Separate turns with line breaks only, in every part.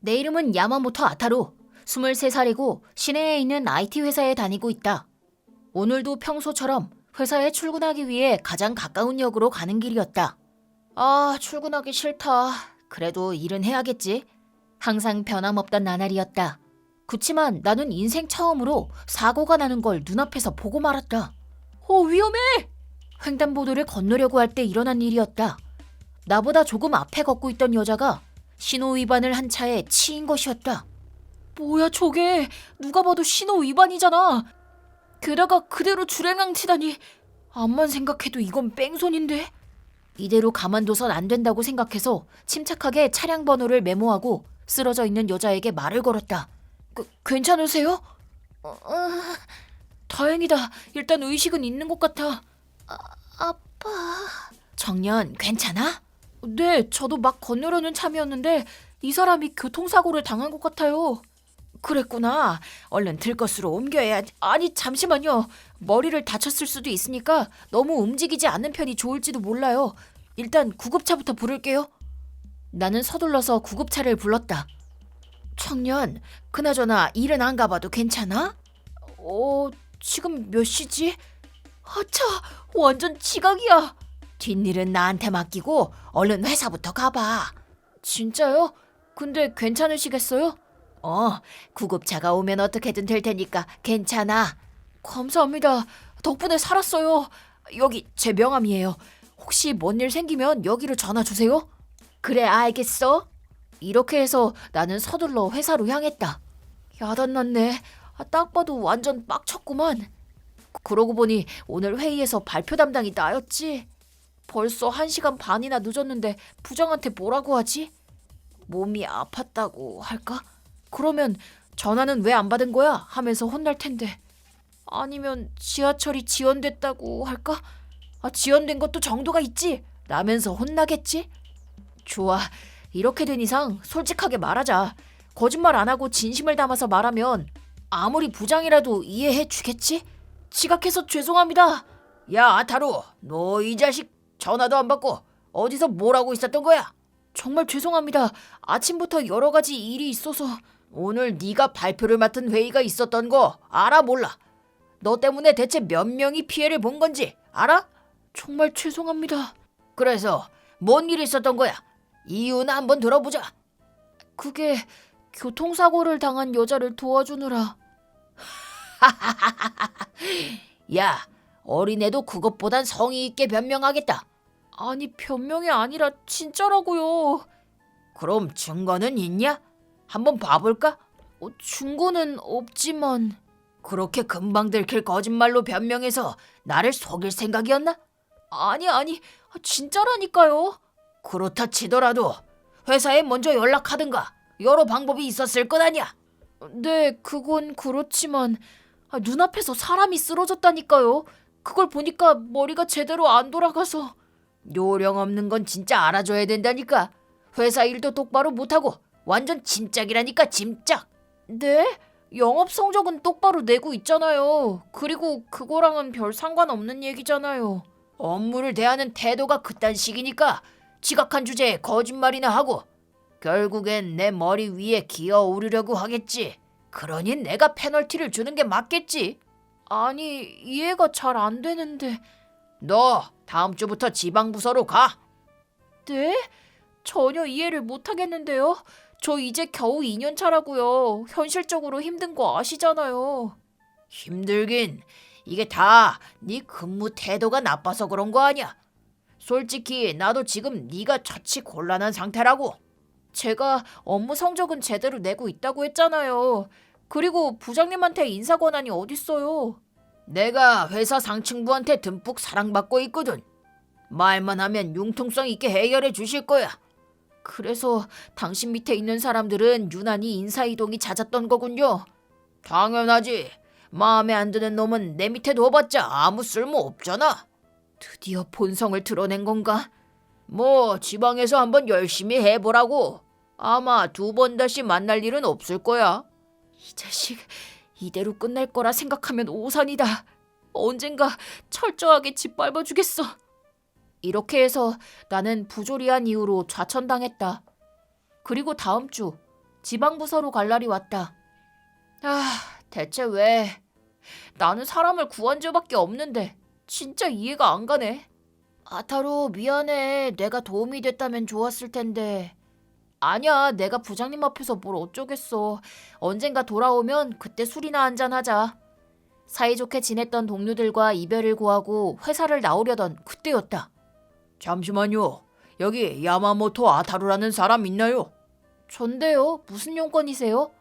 내 이름은 야마모토 아타루. 23살이고 시내에 있는 IT 회사에 다니고 있다. 오늘도 평소처럼 회사에 출근하기 위해 가장 가까운 역으로 가는 길이었다. 아, 출근하기 싫다. 그래도 일은 해야겠지. 항상 변함없던 나날이었다. 그치만 나는 인생 처음으로 사고가 나는 걸 눈앞에서 보고 말았다. 위험해! 횡단보도를 건너려고 할 때 일어난 일이었다. 나보다 조금 앞에 걷고 있던 여자가 신호 위반을 한 차에 치인 것이었다. 뭐야 저게, 누가 봐도 신호 위반이잖아. 게다가 그대로 줄행랑 치다니. 암만 생각해도 이건 뺑소니인데. 이대로 가만둬선 안 된다고 생각해서 침착하게 차량 번호를 메모하고 쓰러져 있는 여자에게 말을 걸었다. 괜찮으세요? 다행이다. 일단 의식은 있는 것 같아. 아파. 정연, 괜찮아? 네, 저도 막 건너려는 참이었는데 이 사람이 교통사고를 당한 것 같아요. 그랬구나. 얼른 들것으로 옮겨야. 아니, 잠시만요. 머리를 다쳤을 수도 있으니까 너무 움직이지 않는 편이 좋을지도 몰라요. 일단 구급차부터 부를게요. 나는 서둘러서 구급차를 불렀다. 청년, 그나저나 일은 안 가봐도 괜찮아? 지금 몇 시지? 아차, 완전 지각이야. 뒷일은 나한테 맡기고 얼른 회사부터 가봐. 진짜요? 근데 괜찮으시겠어요? 구급차가 오면 어떻게든 될 테니까 괜찮아. 감사합니다. 덕분에 살았어요. 여기 제 명함이에요. 혹시 뭔 일 생기면 여기로 전화 주세요. 그래, 알겠어. 이렇게 해서 나는 서둘러 회사로 향했다. 야단났네. 딱 봐도 완전 빡쳤구만. 그러고 보니 오늘 회의에서 발표 담당이 나였지. 벌써 1시간 반이나 늦었는데 부장한테 뭐라고 하지? 몸이 아팠다고 할까? 그러면 전화는 왜 안 받은 거야? 하면서 혼날 텐데. 아니면 지하철이 지연됐다고 할까? 지연된 것도 정도가 있지? 라면서 혼나겠지? 좋아. 이렇게 된 이상 솔직하게 말하자. 거짓말 안 하고 진심을 담아서 말하면 아무리 부장이라도 이해해 주겠지? 지각해서 죄송합니다. 야, 아타루, 너 이 자식 전화도 안 받고 어디서 뭘 하고 있었던 거야? 정말 죄송합니다. 아침부터 여러 가지 일이 있어서. 오늘 네가 발표를 맡은 회의가 있었던 거 알아 몰라? 너 때문에 대체 몇 명이 피해를 본 건지 알아? 정말 죄송합니다. 그래서 뭔 일이 있었던 거야? 이유는 한번 들어보자. 그게 교통사고를 당한 여자를 도와주느라. 야, 어린애도 그것보단 성의 있게 변명하겠다. 아니, 변명이 아니라 진짜라고요. 그럼 증거는 있냐? 한번 봐볼까? 증거는 없지만. 그렇게 금방 들킬 거짓말로 변명해서 나를 속일 생각이었나? 아니, 진짜라니까요. 그렇다 치더라도 회사에 먼저 연락하든가 여러 방법이 있었을 것 아니야. 네, 그건 그렇지만 눈앞에서 사람이 쓰러졌다니까요. 그걸 보니까 머리가 제대로 안 돌아가서. 요령 없는 건 진짜 알아줘야 된다니까. 회사 일도 똑바로 못하고 완전 짐짝이라니까, 짐짝. 네? 영업 성적은 똑바로 내고 있잖아요. 그리고 그거랑은 별 상관없는 얘기잖아요. 업무를 대하는 태도가 그딴 식이니까 지각한 주제에 거짓말이나 하고 결국엔 내 머리 위에 기어 오르려고 하겠지. 그러니 내가 페널티를 주는 게 맞겠지. 아니, 이해가 잘 안 되는데. 너 다음 주부터 지방부서로 가. 네? 전혀 이해를 못 하겠는데요. 저 이제 겨우 2년 차라고요. 현실적으로 힘든 거 아시잖아요. 힘들긴. 이게 다 네 근무 태도가 나빠서 그런 거 아니야. 솔직히 나도 지금 네가 처치 곤란한 상태라고. 제가 업무 성적은 제대로 내고 있다고 했잖아요. 그리고 부장님한테 인사 권한이 어딨어요. 내가 회사 상층부한테 듬뿍 사랑받고 있거든. 말만 하면 융통성 있게 해결해 주실 거야. 그래서 당신 밑에 있는 사람들은 유난히 인사이동이 잦았던 거군요. 당연하지. 마음에 안 드는 놈은 내 밑에 둬봤자 아무 쓸모 없잖아. 드디어 본성을 드러낸 건가? 뭐 지방에서 한번 열심히 해보라고. 아마 2번 다시 만날 일은 없을 거야. 이 자식, 이대로 끝날 거라 생각하면 오산이다. 언젠가 철저하게 짓밟아주겠어. 이렇게 해서 나는 부조리한 이유로 좌천당했다. 그리고 다음 주 지방부서로 갈 날이 왔다. 대체 왜? 나는 사람을 구한 죄밖에 없는데 진짜 이해가 안 가네. 아타루 미안해. 내가 도움이 됐다면 좋았을 텐데. 아니야, 내가 부장님 앞에서 뭘 어쩌겠어. 언젠가 돌아오면 그때 술이나 한잔 하자. 사이좋게 지냈던 동료들과 이별을 고하고 회사를 나오려던 그때였다. 잠시만요. 여기 야마모토 아타루라는 사람 있나요? 전데요. 무슨 용건이세요?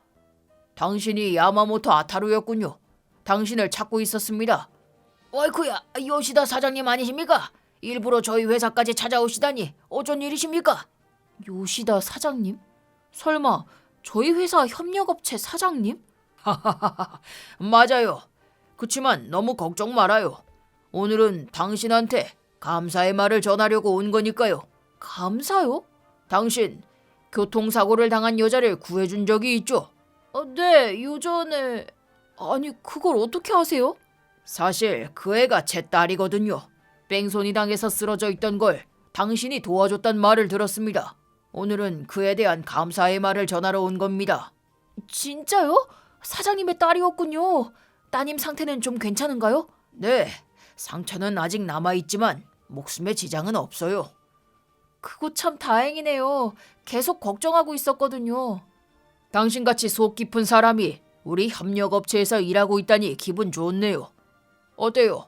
당신이 야마모토 아타루였군요. 당신을 찾고 있었습니다. 어이쿠야, 요시다 사장님 아니십니까? 일부러 저희 회사까지 찾아오시다니 어쩐 일이십니까? 요시다 사장님? 설마 저희 회사 협력업체 사장님? 하하하하, 맞아요. 그치만 너무 걱정 말아요. 오늘은 당신한테 감사의 말을 전하려고 온 거니까요. 감사요? 당신 교통사고를 당한 여자를 구해준 적이 있죠? 네, 요전에... 아니, 그걸 어떻게 아세요? 사실 그 애가 제 딸이거든요. 뺑소니 당해서 쓰러져 있던 걸 당신이 도와줬단 말을 들었습니다. 오늘은 그에 대한 감사의 말을 전하러 온 겁니다. 진짜요? 사장님의 딸이었군요. 따님 상태는 좀 괜찮은가요? 네, 상처는 아직 남아있지만 목숨에 지장은 없어요. 그거 참 다행이네요. 계속 걱정하고 있었거든요. 당신같이 속 깊은 사람이 우리 협력업체에서 일하고 있다니 기분 좋네요. 어때요?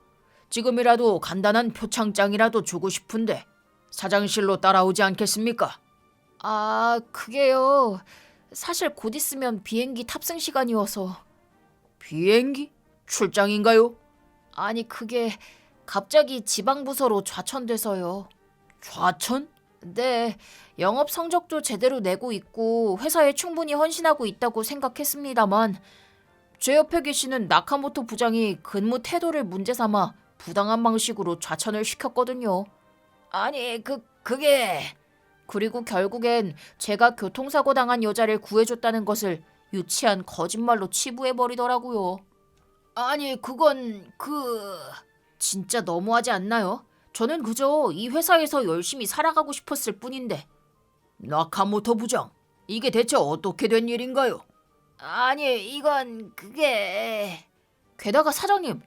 지금이라도 간단한 표창장이라도 주고 싶은데 사장실로 따라오지 않겠습니까? 그게요. 사실 곧 있으면 비행기 탑승 시간이어서. 비행기? 출장인가요? 아니, 그게 갑자기 지방부서로 좌천돼서요. 좌천? 네, 영업 성적도 제대로 내고 있고 회사에 충분히 헌신하고 있다고 생각했습니다만 제 옆에 계시는 나카모토 부장이 근무 태도를 문제 삼아 부당한 방식으로 좌천을 시켰거든요. 아니, 그게... 그리고 결국엔 제가 교통사고 당한 여자를 구해줬다는 것을 유치한 거짓말로 치부해버리더라고요. 아니, 그건... 진짜 너무하지 않나요? 저는 그저 이 회사에서 열심히 살아가고 싶었을 뿐인데. 나카모토 부장, 이게 대체 어떻게 된 일인가요? 아니, 이건 그게... 게다가 사장님,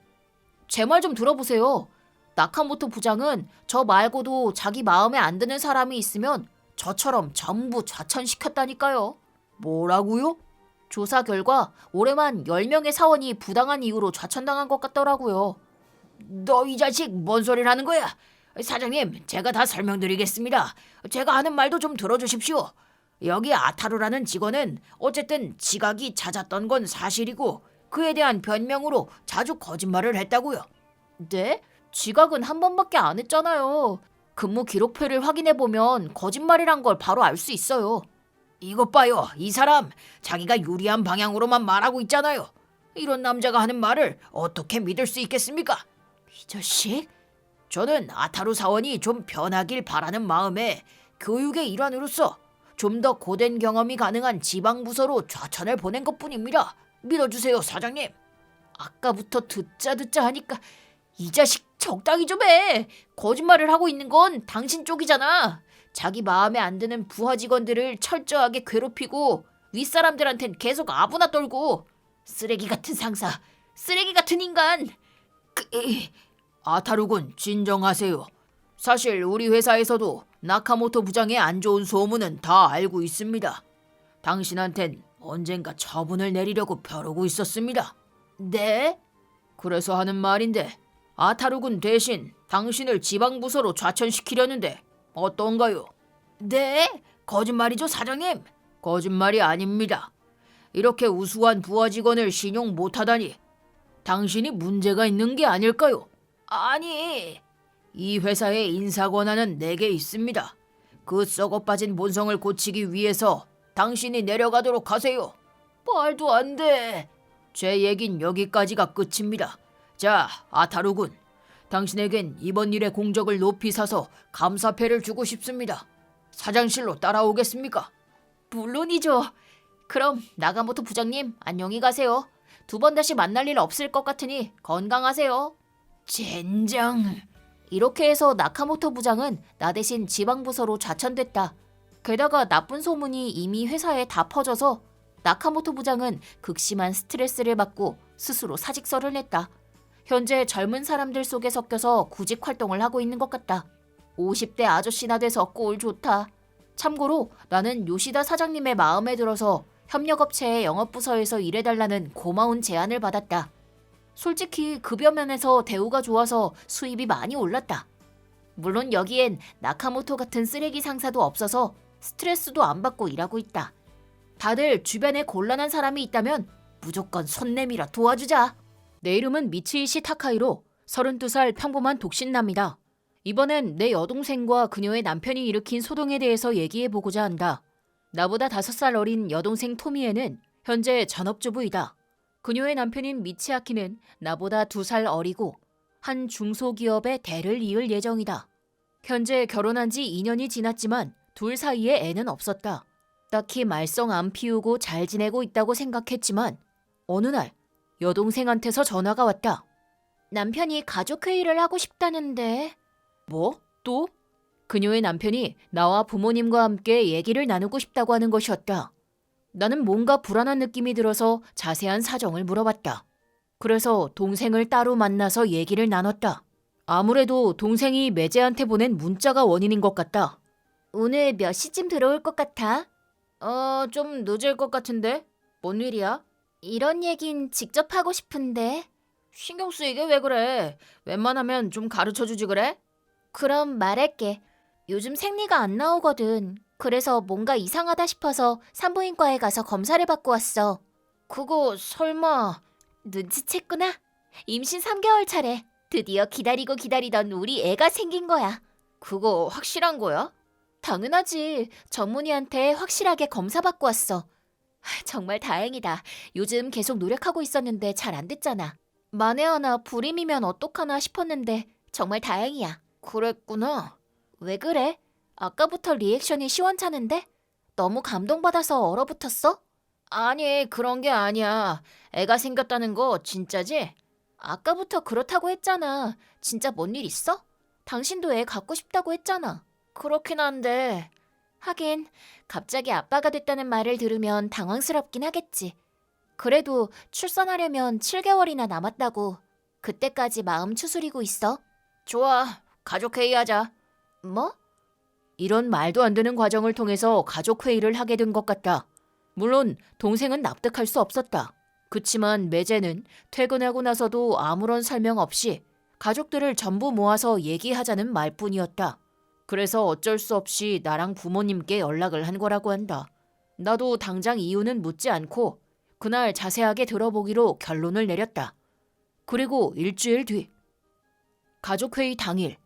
제 말 좀 들어보세요. 나카모토 부장은 저 말고도 자기 마음에 안 드는 사람이 있으면 저처럼 전부 좌천시켰다니까요. 뭐라고요? 조사 결과 올해만 10명의 사원이 부당한 이유로 좌천당한 것 같더라고요. 너 이 자식 뭔 소리를 하는 거야? 사장님, 제가 다 설명드리겠습니다. 제가 하는 말도 좀 들어주십시오. 여기 아타루라는 직원은 어쨌든 지각이 잦았던 건 사실이고 그에 대한 변명으로 자주 거짓말을 했다고요. 네? 지각은 한 번밖에 안 했잖아요. 근무 기록표를 확인해보면 거짓말이란 걸 바로 알 수 있어요. 이것 봐요. 이 사람 자기가 유리한 방향으로만 말하고 있잖아요. 이런 남자가 하는 말을 어떻게 믿을 수 있겠습니까? 이 자식? 저는 아타루 사원이 좀 변하길 바라는 마음에 교육의 일환으로서 좀 더 고된 경험이 가능한 지방부서로 좌천을 보낸 것뿐입니다. 믿어주세요, 사장님. 아까부터 듣자 하니까 이 자식 적당히 좀 해. 거짓말을 하고 있는 건 당신 쪽이잖아. 자기 마음에 안 드는 부하 직원들을 철저하게 괴롭히고 윗사람들한텐 계속 아부나 떨고 쓰레기 같은 상사, 쓰레기 같은 인간. 아타루군, 진정하세요. 사실 우리 회사에서도 나카모토 부장의 안 좋은 소문은 다 알고 있습니다. 당신한텐 언젠가 처분을 내리려고 벼르고 있었습니다. 네? 그래서 하는 말인데 아타루군 대신 당신을 지방부서로 좌천시키려는데 어떤가요? 네? 거짓말이죠, 사장님? 거짓말이 아닙니다. 이렇게 우수한 부하 직원을 신용 못하다니 당신이 문제가 있는 게 아닐까요? 아니, 이 회사의 인사 권한은 내게 있습니다. 그 썩어빠진 본성을 고치기 위해서 당신이 내려가도록 하세요. 말도 안 돼. 제 얘긴 여기까지가 끝입니다. 자, 아타루군. 당신에겐 이번 일의 공적을 높이 사서 감사패를 주고 싶습니다. 사장실로 따라오겠습니까? 물론이죠. 그럼 나가모토 부장님, 안녕히 가세요. 두 번 다시 만날 일 없을 것 같으니 건강하세요. 젠장. 이렇게 해서 나카모토 부장은 나 대신 지방부서로 좌천됐다. 게다가 나쁜 소문이 이미 회사에 다 퍼져서 나카모토 부장은 극심한 스트레스를 받고 스스로 사직서를 냈다. 현재 젊은 사람들 속에 섞여서 구직 활동을 하고 있는 것 같다. 50대 아저씨나 돼서 꼴 좋다. 참고로 나는 요시다 사장님의 마음에 들어서 협력업체의 영업부서에서 일해달라는 고마운 제안을 받았다. 솔직히 급여 면에서 대우가 좋아서 수입이 많이 올랐다. 물론 여기엔 나카모토 같은 쓰레기 상사도 없어서 스트레스도 안 받고 일하고 있다. 다들 주변에 곤란한 사람이 있다면 무조건 손 내밀어 도와주자. 내 이름은 미츠이시 타카이로 32살 평범한 독신남이다. 이번엔 내 여동생과 그녀의 남편이 일으킨 소동에 대해서 얘기해보고자 한다. 나보다 5살 어린 여동생 토미에는 현재 전업주부이다. 그녀의 남편인 미치아키는 나보다 2살 어리고 한 중소기업의 대를 이을 예정이다. 현재 결혼한 지 2년이 지났지만 둘 사이에 애는 없었다. 딱히 말썽 안 피우고 잘 지내고 있다고 생각했지만 어느 날 여동생한테서 전화가 왔다. 남편이 가족회의를 하고 싶다는데. 뭐? 또? 그녀의 남편이 나와 부모님과 함께 얘기를 나누고 싶다고 하는 것이었다. 나는 뭔가 불안한 느낌이 들어서 자세한 사정을 물어봤다. 그래서 동생을 따로 만나서 얘기를 나눴다. 아무래도 동생이 매제한테 보낸 문자가 원인인 것 같다. 오늘 몇 시쯤 들어올 것 같아? 좀 늦을 것 같은데? 뭔 일이야? 이런 얘긴 직접 하고 싶은데. 신경 쓰이게 왜 그래? 웬만하면 좀 가르쳐주지 그래? 그럼 말할게. 요즘 생리가 안 나오거든. 그래서 뭔가 이상하다 싶어서 산부인과에 가서 검사를 받고 왔어. 그거 설마... 눈치챘구나. 임신 3개월 차래. 드디어 기다리고 기다리던 우리 애가 생긴 거야. 그거 확실한 거야? 당연하지. 전문의한테 확실하게 검사받고 왔어. 정말 다행이다. 요즘 계속 노력하고 있었는데 잘 안 됐잖아. 만에 하나 불임이면 어떡하나 싶었는데 정말 다행이야. 그랬구나. 왜 그래? 아까부터 리액션이 시원찮은데? 너무 감동받아서 얼어붙었어? 아니, 그런 게 아니야. 애가 생겼다는 거 진짜지? 아까부터 그렇다고 했잖아. 진짜 뭔 일 있어? 당신도 애 갖고 싶다고 했잖아. 그렇긴 한데... 하긴 갑자기 아빠가 됐다는 말을 들으면 당황스럽긴 하겠지. 그래도 출산하려면 7개월이나 남았다고. 그때까지 마음 추스리고 있어. 좋아, 가족회의하자. 뭐? 이런 말도 안 되는 과정을 통해서 가족회의를 하게 된 것 같다. 물론 동생은 납득할 수 없었다. 그치만 매제는 퇴근하고 나서도 아무런 설명 없이 가족들을 전부 모아서 얘기하자는 말뿐이었다. 그래서 어쩔 수 없이 나랑 부모님께 연락을 한 거라고 한다. 나도 당장 이유는 묻지 않고 그날 자세하게 들어보기로 결론을 내렸다. 그리고 일주일 뒤. 가족회의 당일.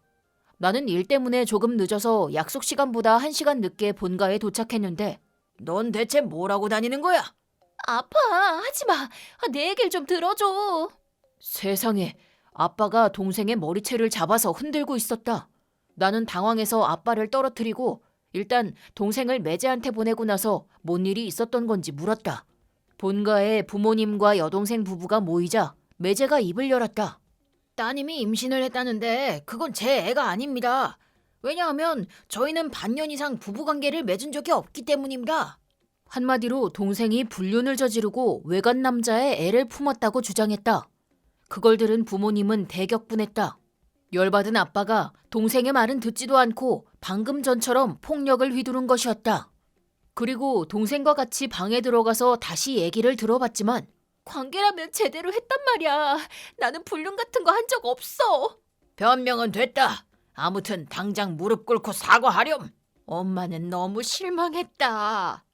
나는 일 때문에 조금 늦어서 약속 시간보다 1시간 늦게 본가에 도착했는데 넌 대체 뭐라고 다니는 거야? 아빠, 하지마. 내 얘기를 좀 들어줘. 세상에, 아빠가 동생의 머리채를 잡아서 흔들고 있었다. 나는 당황해서 아빠를 떨어뜨리고 일단 동생을 매제한테 보내고 나서 뭔 일이 있었던 건지 물었다. 본가에 부모님과 여동생 부부가 모이자 매제가 입을 열었다. 따님이 임신을 했다는데 그건 제 애가 아닙니다. 왜냐하면 저희는 반년 이상 부부관계를 맺은 적이 없기 때문입니다. 한마디로 동생이 불륜을 저지르고 외간 남자의 애를 품었다고 주장했다. 그걸 들은 부모님은 대격분했다. 열받은 아빠가 동생의 말은 듣지도 않고 방금 전처럼 폭력을 휘두른 것이었다. 그리고 동생과 같이 방에 들어가서 다시 얘기를 들어봤지만 관계라면 제대로 했단 말이야. 나는 불륜 같은 거 한 적 없어. 변명은 됐다. 아무튼 당장 무릎 꿇고 사과하렴. 엄마는 너무 실망했다.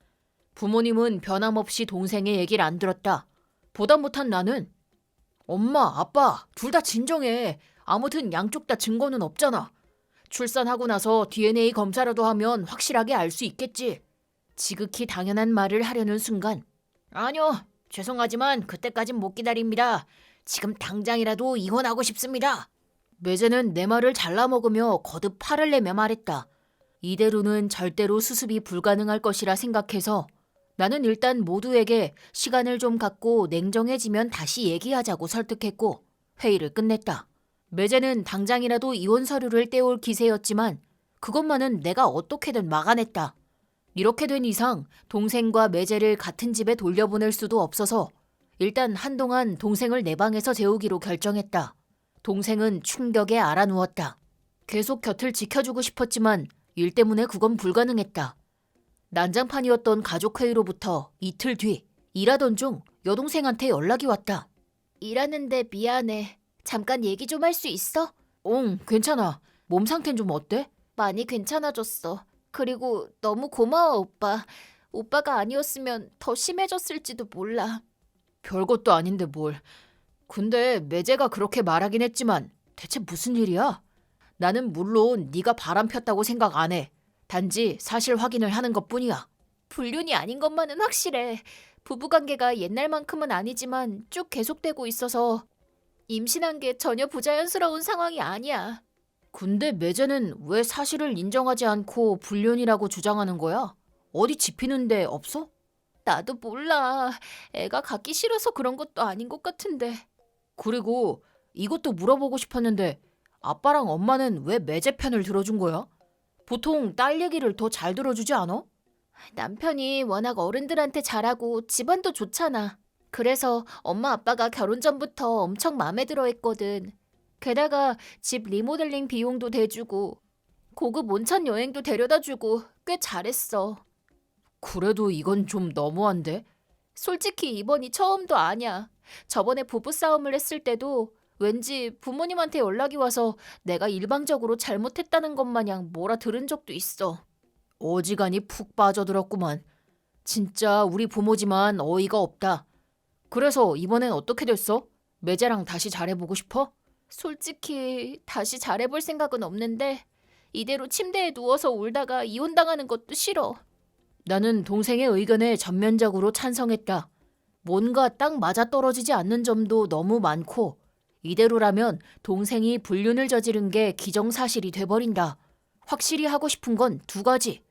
부모님은 변함없이 동생의 얘기를 안 들었다. 보다 못한 나는 엄마, 아빠 둘 다 진정해. 아무튼 양쪽 다 증거는 없잖아. 출산하고 나서 DNA 검사라도 하면 확실하게 알 수 있겠지. 지극히 당연한 말을 하려는 순간 아니요. 죄송하지만 그때까진 못 기다립니다. 지금 당장이라도 이혼하고 싶습니다. 매제는 내 말을 잘라먹으며 거듭 화를 내며 말했다. 이대로는 절대로 수습이 불가능할 것이라 생각해서 나는 일단 모두에게 시간을 좀 갖고 냉정해지면 다시 얘기하자고 설득했고 회의를 끝냈다. 매제는 당장이라도 이혼 서류를 떼올 기세였지만 그것만은 내가 어떻게든 막아냈다. 이렇게 된 이상 동생과 매제를 같은 집에 돌려보낼 수도 없어서 일단 한동안 동생을 내 방에서 재우기로 결정했다. 동생은 충격에 알아누웠다. 계속 곁을 지켜주고 싶었지만 일 때문에 그건 불가능했다. 난장판이었던 가족회의로부터 이틀 뒤 일하던 중 여동생한테 연락이 왔다. 일하는데 미안해. 잠깐 얘기 좀 할 수 있어? 응, 괜찮아. 몸 상태는 좀 어때? 많이 괜찮아졌어. 그리고 너무 고마워, 오빠. 오빠가 아니었으면 더 심해졌을지도 몰라. 별것도 아닌데 뭘. 근데 매제가 그렇게 말하긴 했지만 대체 무슨 일이야? 나는 물론 네가 바람 폈다고 생각 안 해. 단지 사실 확인을 하는 것뿐이야. 불륜이 아닌 것만은 확실해. 부부관계가 옛날만큼은 아니지만 쭉 계속되고 있어서 임신한 게 전혀 부자연스러운 상황이 아니야. 근데 매제는 왜 사실을 인정하지 않고 불륜이라고 주장하는 거야? 어디 짚히는 데 없어? 나도 몰라. 애가 갖기 싫어서 그런 것도 아닌 것 같은데. 그리고 이것도 물어보고 싶었는데 아빠랑 엄마는 왜 매제 편을 들어준 거야? 보통 딸 얘기를 더 잘 들어주지 않아? 남편이 워낙 어른들한테 잘하고 집안도 좋잖아. 그래서 엄마 아빠가 결혼 전부터 엄청 마음에 들어 했거든. 게다가 집 리모델링 비용도 대주고 고급 온천 여행도 데려다주고 꽤 잘했어. 그래도 이건 좀 너무한데? 솔직히 이번이 처음도 아니야. 저번에 부부싸움을 했을 때도 왠지 부모님한테 연락이 와서 내가 일방적으로 잘못했다는 것 마냥 뭐라 들은 적도 있어. 어지간히 푹 빠져들었구만. 진짜 우리 부모지만 어이가 없다. 그래서 이번엔 어떻게 됐어? 매제랑 다시 잘해보고 싶어? 솔직히 다시 잘해볼 생각은 없는데 이대로 침대에 누워서 울다가 이혼당하는 것도 싫어. 나는 동생의 의견에 전면적으로 찬성했다. 뭔가 딱 맞아떨어지지 않는 점도 너무 많고 이대로라면 동생이 불륜을 저지른 게 기정사실이 돼버린다. 확실히 하고 싶은 건 두 가지.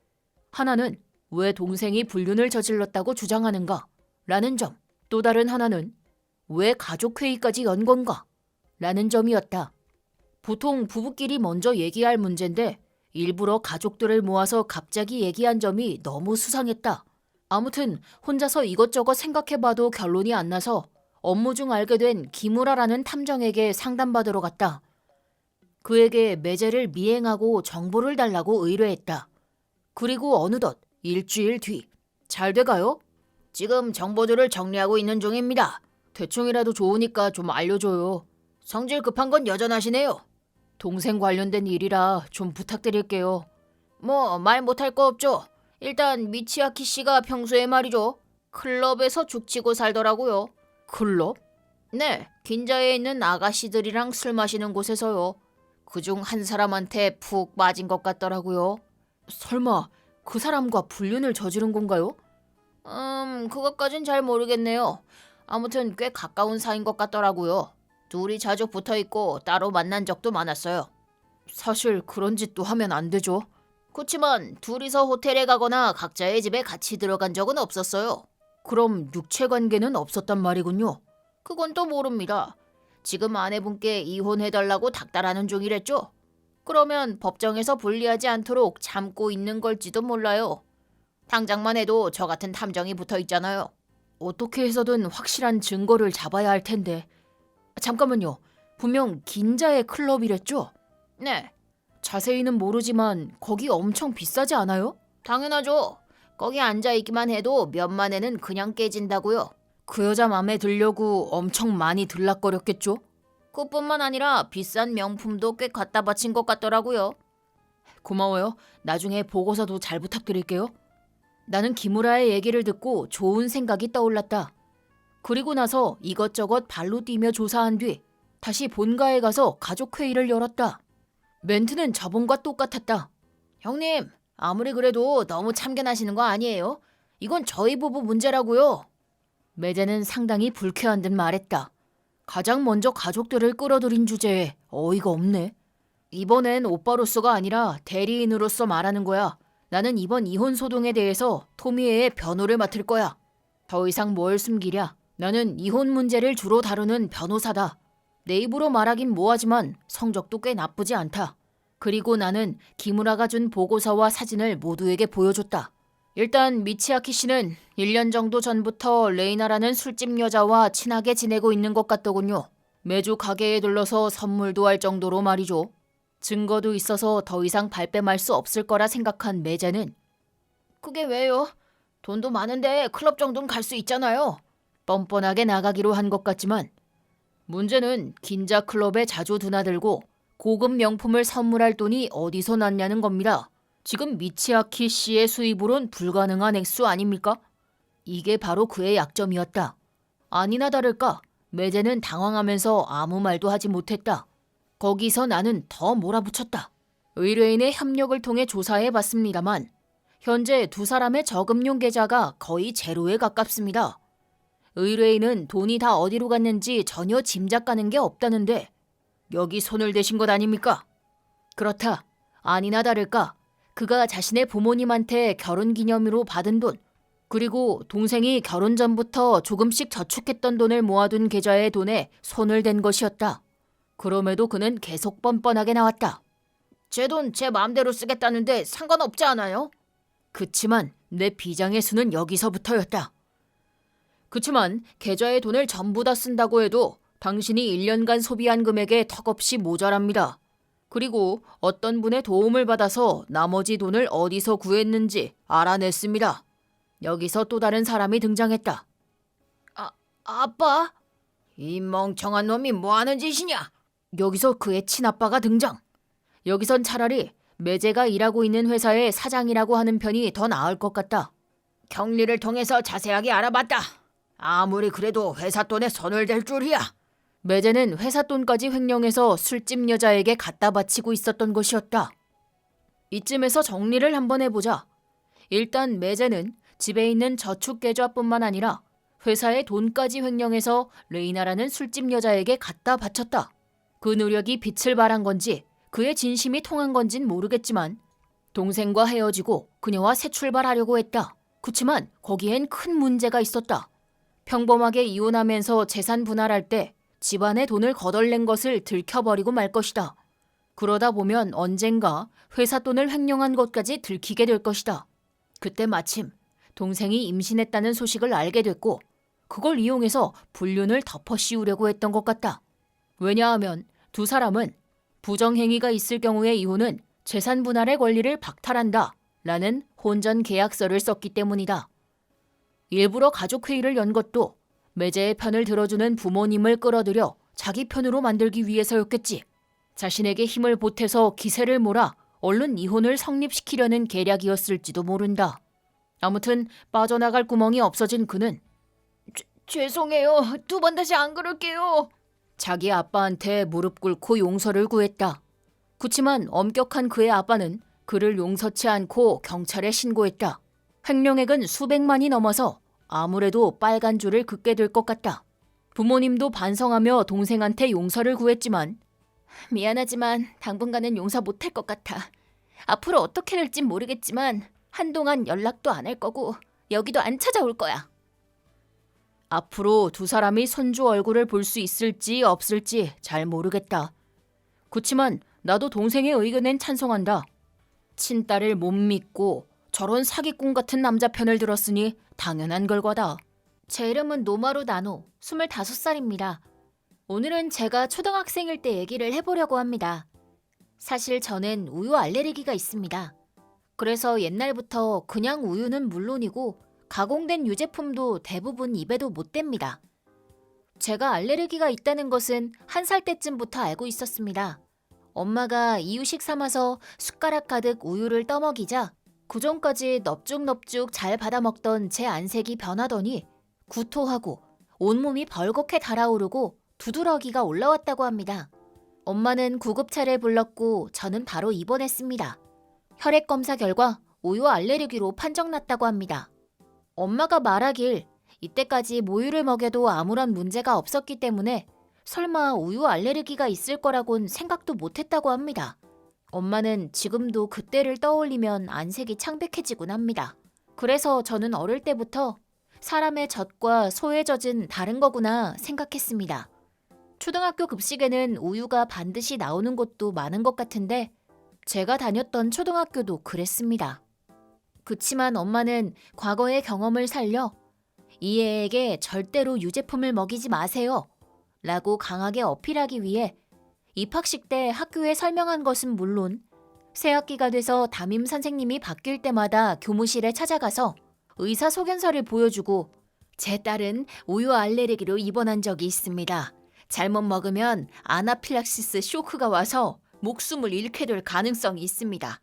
하나는 왜 동생이 불륜을 저질렀다고 주장하는가? 라는 점. 또 다른 하나는 왜 가족회의까지 연 건가? 라는 점이었다. 보통 부부끼리 먼저 얘기할 문제인데 일부러 가족들을 모아서 갑자기 얘기한 점이 너무 수상했다. 아무튼 혼자서 이것저것 생각해봐도 결론이 안 나서 업무 중 알게 된 김우라라는 탐정에게 상담받으러 갔다. 그에게 매제를 미행하고 정보를 달라고 의뢰했다. 그리고 어느덧 일주일 뒤. 잘 돼가요? 지금 정보들을 정리하고 있는 중입니다. 대충이라도 좋으니까 좀 알려줘요. 성질 급한 건 여전하시네요. 동생 관련된 일이라 좀 부탁드릴게요. 뭐 말 못할 거 없죠. 일단 미치아키 씨가 평소에 말이죠. 클럽에서 죽치고 살더라고요. 클럽? 네, 긴자에 있는 아가씨들이랑 술 마시는 곳에서요. 그중 한 사람한테 푹 빠진 것 같더라고요. 설마 그 사람과 불륜을 저지른 건가요? 그것까진 잘 모르겠네요. 아무튼 꽤 가까운 사이인 것 같더라고요. 둘이 자주 붙어있고 따로 만난 적도 많았어요. 사실 그런 짓도 하면 안 되죠. 그치만 둘이서 호텔에 가거나 각자의 집에 같이 들어간 적은 없었어요. 그럼 육체 관계는 없었단 말이군요. 그건 또 모릅니다. 지금 아내분께 이혼해달라고 닥달하는 중이랬죠. 그러면 법정에서 불리하지 않도록 참고 있는 걸지도 몰라요. 당장만 해도 저 같은 탐정이 붙어 있잖아요. 어떻게 해서든 확실한 증거를 잡아야 할 텐데. 잠깐만요. 분명 긴자의 클럽이랬죠? 네. 자세히는 모르지만 거기 엄청 비싸지 않아요? 당연하죠. 거기 앉아있기만 해도 몇만에는 그냥 깨진다고요. 그 여자 맘에 들려고 엄청 많이 들락거렸겠죠? 그뿐만 아니라 비싼 명품도 꽤 갖다 바친 것 같더라고요. 고마워요. 나중에 보고서도 잘 부탁드릴게요. 나는 김우라의 얘기를 듣고 좋은 생각이 떠올랐다. 그리고 나서 이것저것 발로 뛰며 조사한 뒤 다시 본가에 가서 가족회의를 열었다. 멘트는 저번과 똑같았다. 형님, 아무리 그래도 너무 참견하시는 거 아니에요? 이건 저희 부부 문제라고요. 매제는 상당히 불쾌한 듯 말했다. 가장 먼저 가족들을 끌어들인 주제에 어이가 없네. 이번엔 오빠로서가 아니라 대리인으로서 말하는 거야. 나는 이번 이혼 소동에 대해서 토미에의 변호를 맡을 거야. 더 이상 뭘 숨기랴. 나는 이혼 문제를 주로 다루는 변호사다. 내 입으로 말하긴 뭐하지만 성적도 꽤 나쁘지 않다. 그리고 나는 김우라가 준 보고서와 사진을 모두에게 보여줬다. 일단 미치아키 씨는 1년 정도 전부터 레이나라는 술집 여자와 친하게 지내고 있는 것 같더군요. 매주 가게에 들러서 선물도 할 정도로 말이죠. 증거도 있어서 더 이상 발뺌할 수 없을 거라 생각한 매제는 그게 왜요? 돈도 많은데 클럽 정도는 갈 수 있잖아요. 뻔뻔하게 나가기로 한 것 같지만 문제는 긴자 클럽에 자주 드나들고 고급 명품을 선물할 돈이 어디서 났냐는 겁니다. 지금 미치아키 씨의 수입으론 불가능한 액수 아닙니까? 이게 바로 그의 약점이었다. 아니나 다를까 매제는 당황하면서 아무 말도 하지 못했다. 거기서 나는 더 몰아붙였다. 의뢰인의 협력을 통해 조사해봤습니다만 현재 두 사람의 저금융 계좌가 거의 제로에 가깝습니다. 의뢰인은 돈이 다 어디로 갔는지 전혀 짐작가는 게 없다는데 여기 손을 대신 것 아닙니까? 그렇다. 아니나 다를까 그가 자신의 부모님한테 결혼기념으로 받은 돈 그리고 동생이 결혼 전부터 조금씩 저축했던 돈을 모아둔 계좌의 돈에 손을 댄 것이었다. 그럼에도 그는 계속 뻔뻔하게 나왔다. 제 돈 제 마음대로 쓰겠다는데 상관없지 않아요? 그치만 내 비장의 수는 여기서부터였다. 그치만 계좌의 돈을 전부 다 쓴다고 해도 당신이 1년간 소비한 금액에 턱없이 모자랍니다. 그리고 어떤 분의 도움을 받아서 나머지 돈을 어디서 구했는지 알아냈습니다. 여기서 또 다른 사람이 등장했다. 아빠? 이 멍청한 놈이 뭐하는 짓이냐? 여기서 그의 친아빠가 등장. 여기선 차라리 매제가 일하고 있는 회사의 사장이라고 하는 편이 더 나을 것 같다. 경리를 통해서 자세하게 알아봤다. 아무리 그래도 회사 돈에 손을 댈 줄이야. 매제는 회사 돈까지 횡령해서 술집 여자에게 갖다 바치고 있었던 것이었다. 이쯤에서 정리를 한번 해보자. 일단 매제는 집에 있는 저축계좌뿐만 아니라 회사의 돈까지 횡령해서 레이나라는 술집 여자에게 갖다 바쳤다. 그 노력이 빛을 발한 건지 그의 진심이 통한 건진 모르겠지만 동생과 헤어지고 그녀와 새 출발하려고 했다. 그치만 거기엔 큰 문제가 있었다. 평범하게 이혼하면서 재산 분할할 때 집안의 돈을 거덜낸 것을 들켜버리고 말 것이다. 그러다 보면 언젠가 회사 돈을 횡령한 것까지 들키게 될 것이다. 그때 마침 동생이 임신했다는 소식을 알게 됐고 그걸 이용해서 불륜을 덮어씌우려고 했던 것 같다. 왜냐하면 두 사람은 부정행위가 있을 경우의 이혼은 재산 분할의 권리를 박탈한다 라는 혼전 계약서를 썼기 때문이다. 일부러 가족회의를 연 것도 매제의 편을 들어주는 부모님을 끌어들여 자기 편으로 만들기 위해서였겠지. 자신에게 힘을 보태서 기세를 몰아 얼른 이혼을 성립시키려는 계략이었을지도 모른다. 아무튼 빠져나갈 구멍이 없어진 그는 죄송해요. 두 번 다시 안 그럴게요. 자기 아빠한테 무릎 꿇고 용서를 구했다. 그치만 엄격한 그의 아빠는 그를 용서치 않고 경찰에 신고했다. 횡령액은 수백만이 넘어서 아무래도 빨간 줄을 긋게 될 것 같다. 부모님도 반성하며 동생한테 용서를 구했지만 미안하지만 당분간은 용서 못할 것 같아. 앞으로 어떻게 될진 모르겠지만 한동안 연락도 안 할 거고 여기도 안 찾아올 거야. 앞으로 두 사람이 손주 얼굴을 볼 수 있을지 없을지 잘 모르겠다. 그치만 나도 동생의 의견엔 찬성한다. 친딸을 못 믿고 저런 사기꾼 같은 남자 편을 들었으니 당연한 결과다. 제 이름은 노마루 나노, 25살입니다. 오늘은 제가 초등학생일 때 얘기를 해보려고 합니다. 사실 저는 우유 알레르기가 있습니다. 그래서 옛날부터 그냥 우유는 물론이고 가공된 유제품도 대부분 입에도 못 댑니다. 제가 알레르기가 있다는 것은 1살 때쯤부터 알고 있었습니다. 엄마가 이유식 삼아서 숟가락 가득 우유를 떠먹이자 그전까지 넙죽넙죽 잘 받아먹던 제 안색이 변하더니 구토하고 온몸이 벌겋게 달아오르고 두드러기가 올라왔다고 합니다. 엄마는 구급차를 불렀고 저는 바로 입원했습니다. 혈액 검사 결과 우유 알레르기로 판정났다고 합니다. 엄마가 말하길 이때까지 모유를 먹여도 아무런 문제가 없었기 때문에 설마 우유 알레르기가 있을 거라곤 생각도 못했다고 합니다. 엄마는 지금도 그때를 떠올리면 안색이 창백해지곤 합니다. 그래서 저는 어릴 때부터 사람의 젖과 소의 젖은 다른 거구나 생각했습니다. 초등학교 급식에는 우유가 반드시 나오는 곳도 많은 것 같은데 제가 다녔던 초등학교도 그랬습니다.
그치만 엄마는 과거의 경험을 살려 이 애에게 절대로 유제품을 먹이지 마세요 라고 강하게 어필하기 위해 입학식 때 학교에 설명한 것은 물론 새학기가 돼서 담임 선생님이 바뀔 때마다 교무실에 찾아가서 의사소견서를 보여주고 제 딸은 우유 알레르기로 입원한 적이 있습니다. 잘못 먹으면 아나필락시스 쇼크가 와서 목숨을 잃게 될 가능성이 있습니다.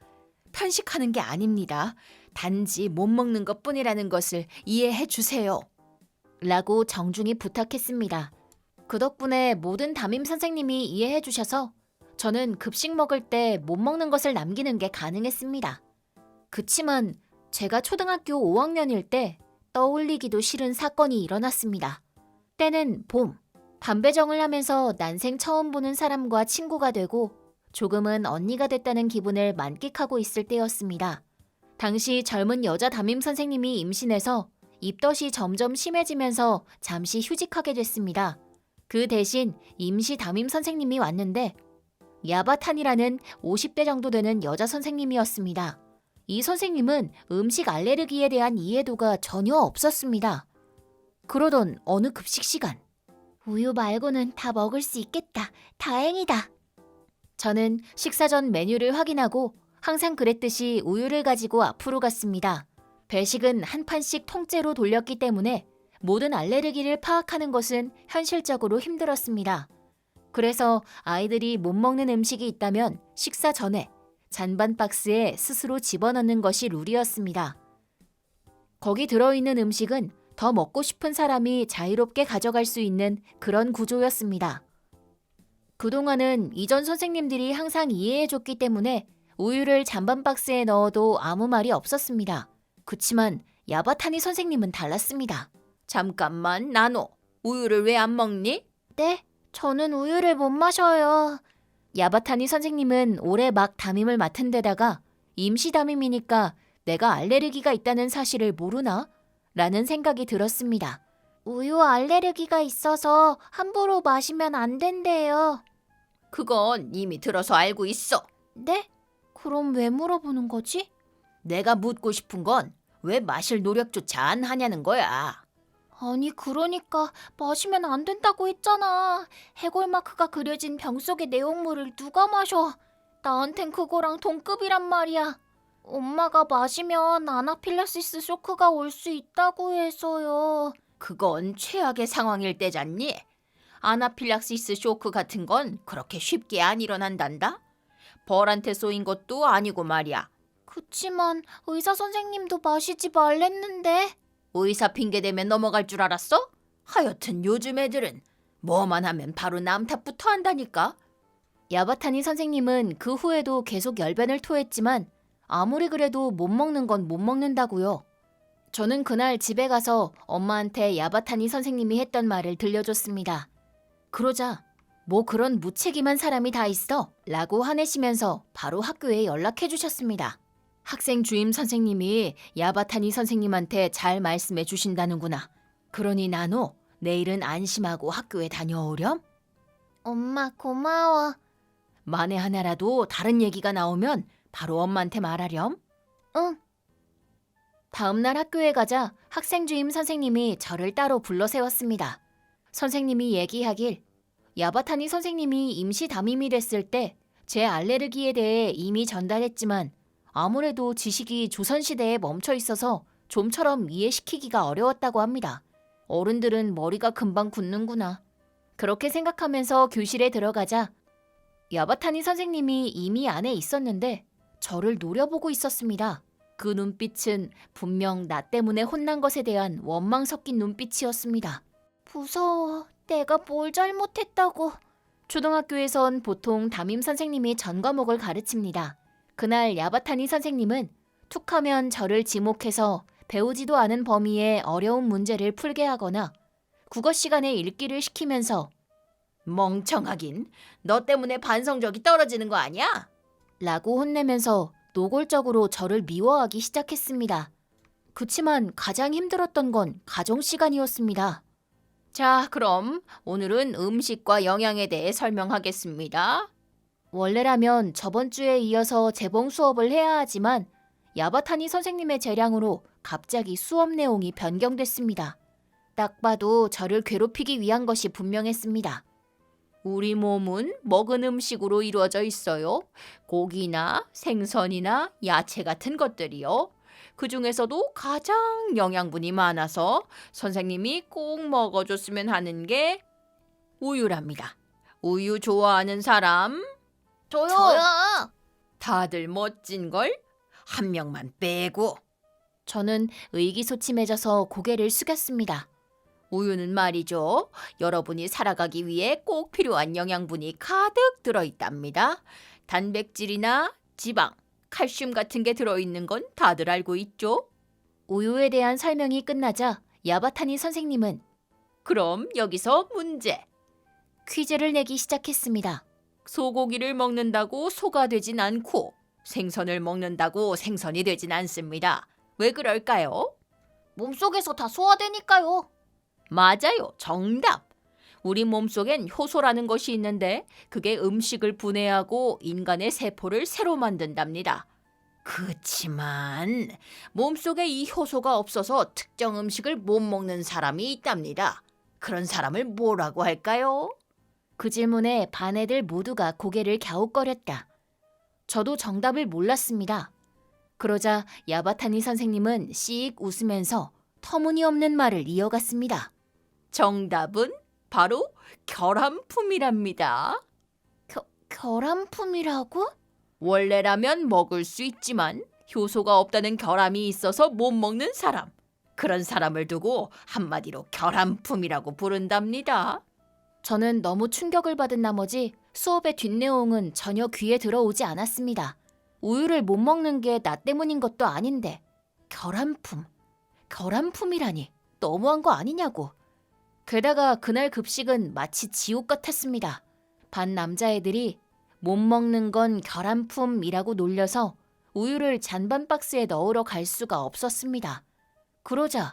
편식하는 게 아닙니다. 단지 못 먹는 것뿐이라는 것을 이해해 주세요. 라고 정중히 부탁했습니다. 그 덕분에 모든 담임 선생님이 이해해 주셔서 저는 급식 먹을 때 못 먹는 것을 남기는 게 가능했습니다. 그치만 제가 초등학교 5학년일 때 떠올리기도 싫은 사건이 일어났습니다. 때는 봄, 담배정을 하면서 난생 처음 보는 사람과 친구가 되고 조금은 언니가 됐다는 기분을 만끽하고 있을 때였습니다. 당시 젊은 여자 담임 선생님이 임신해서 입덧이 점점 심해지면서 잠시 휴직하게 됐습니다. 그 대신 임시 담임 선생님이 왔는데 야바탄이라는 50대 정도 되는 여자 선생님이었습니다. 이 선생님은 음식 알레르기에 대한 이해도가 전혀 없었습니다. 그러던 어느 급식 시간, 우유 말고는 다 먹을 수 있겠다. 다행이다. 저는 식사 전 메뉴를 확인하고 항상 그랬듯이 우유를 가지고 앞으로 갔습니다. 배식은 한 판씩 통째로 돌렸기 때문에 모든 알레르기를 파악하는 것은 현실적으로 힘들었습니다. 그래서 아이들이 못 먹는 음식이 있다면 식사 전에 잔반 박스에 스스로 집어넣는 것이 룰이었습니다. 거기 들어있는 음식은 더 먹고 싶은 사람이 자유롭게 가져갈 수 있는 그런 구조였습니다. 그동안은 이전 선생님들이 항상 이해해줬기 때문에 우유를 잔반 박스에 넣어도 아무 말이 없었습니다. 그치만 야바타니 선생님은 달랐습니다.
잠깐만, 나노. 우유를 왜 안 먹니?
네, 저는 우유를 못 마셔요. 야바타니 선생님은 올해 막 담임을 맡은 데다가 임시 담임이니까 내가 알레르기가 있다는 사실을 모르나? 라는 생각이 들었습니다. 우유 알레르기가 있어서 함부로 마시면 안 된대요.
그건 이미 들어서 알고 있어.
네? 그럼 왜 물어보는 거지?
내가 묻고 싶은 건 왜 마실 노력조차 안 하냐는 거야.
아니 그러니까 마시면 안 된다고 했잖아. 해골마크가 그려진 병 속의 내용물을 누가 마셔? 나한텐 그거랑 동급이란 말이야. 엄마가 마시면 아나필락시스 쇼크가 올 수 있다고 해서요.
그건 최악의 상황일 때잖니. 아나필락시스 쇼크 같은 건 그렇게 쉽게 안 일어난단다. 벌한테 쏘인 것도 아니고 말이야.
그치만 의사 선생님도 마시지 말랬는데.
의사 핑계 대면 넘어갈 줄 알았어? 하여튼 요즘 애들은 뭐만 하면 바로 남 탓부터 한다니까.
야바타니 선생님은 그 후에도 계속 열변을 토했지만 아무리 그래도 못 먹는 건 못 먹는다고요. 저는 그날 집에 가서 엄마한테 야바타니 선생님이 했던 말을 들려줬습니다. 그러자 뭐 그런 무책임한 사람이 다 있어? 라고 화내시면서 바로 학교에 연락해 주셨습니다. 학생 주임 선생님이 야바타니 선생님한테 잘 말씀해 주신다는구나. 그러니 나노 내일은 안심하고 학교에 다녀오렴? 엄마 고마워.
만에 하나라도 다른 얘기가 나오면 바로 엄마한테 말하렴.
응. 다음 날 학교에 가자 학생 주임 선생님이 저를 따로 불러 세웠습니다. 선생님이 얘기하길 야바타니 선생님이 임시 담임이 됐을 때 제 알레르기에 대해 이미 전달했지만 아무래도 지식이 조선시대에 멈춰 있어서 좀처럼 이해시키기가 어려웠다고 합니다. 어른들은 머리가 금방 굳는구나. 그렇게 생각하면서 교실에 들어가자 야바타니 선생님이 이미 안에 있었는데 저를 노려보고 있었습니다. 그 눈빛은 분명 나 때문에 혼난 것에 대한 원망 섞인 눈빛이었습니다. 무서워. 내가 뭘 잘못했다고. 초등학교에선 보통 담임 선생님이 전 과목을 가르칩니다. 그날 야바타니 선생님은 툭하면 저를 지목해서 배우지도 않은 범위의 어려운 문제를 풀게 하거나 국어 시간에 읽기를 시키면서
멍청하긴. 너 때문에 반성적이 떨어지는 거 아니야?
라고 혼내면서 노골적으로 저를 미워하기 시작했습니다. 그치만 가장 힘들었던 건 가정 시간이었습니다.
자, 그럼 오늘은 음식과 영양에 대해 설명하겠습니다.
원래라면 저번 주에 이어서 재봉 수업을 해야 하지만 야바타니 선생님의 재량으로 갑자기 수업 내용이 변경됐습니다. 딱 봐도 저를 괴롭히기 위한 것이 분명했습니다. 우리 몸은 먹은 음식으로 이루어져 있어요. 고기나 생선이나 야채 같은 것들이요. 그 중에서도 가장 영양분이 많아서 선생님이 꼭 먹어줬으면 하는 게 우유랍니다. 우유 좋아하는 사람?
저요.
다들 멋진 걸? 한 명만 빼고. 저는 의기소침해져서 고개를 숙였습니다. 우유는 말이죠. 여러분이 살아가기 위해 꼭 필요한 영양분이 가득 들어있답니다. 단백질이나 지방, 칼슘 같은 게 들어있는 건 다들 알고 있죠? 우유에 대한 설명이 끝나자 야바타니 선생님은 그럼 여기서 문제. 퀴즈를 내기 시작했습니다. 소고기를 먹는다고 소가 되진 않고 생선을 먹는다고 생선이 되진 않습니다. 왜 그럴까요?
몸속에서 다 소화되니까요.
맞아요. 정답. 우리 몸속엔 효소라는 것이 있는데 그게 음식을 분해하고 인간의 세포를 새로 만든답니다. 그치만 몸속에 이 효소가 없어서 특정 음식을 못 먹는 사람이 있답니다. 그런 사람을 뭐라고 할까요? 그 질문에 반 애들 모두가 고개를 갸웃거렸다. 저도 정답을 몰랐습니다. 그러자 야바타니 선생님은 씩 웃으면서 터무니없는 말을 이어갔습니다. 정답은 바로 결함품이랍니다. 결함품이라고? 원래라면 먹을 수 있지만 효소가 없다는 결함이 있어서 못 먹는 사람. 그런 사람을 두고 한마디로 결함품이라고 부른답니다. 저는 너무 충격을 받은 나머지 수업의 뒷내용은 전혀 귀에 들어오지 않았습니다. 우유를 못 먹는 게 나 때문인 것도 아닌데 결함품, 결함품이라니 너무한 거 아니냐고. 게다가 그날 급식은 마치 지옥 같았습니다. 반 남자애들이 못 먹는 건 결함품이라고 놀려서 우유를 잔반 박스에 넣으러 갈 수가 없었습니다. 그러자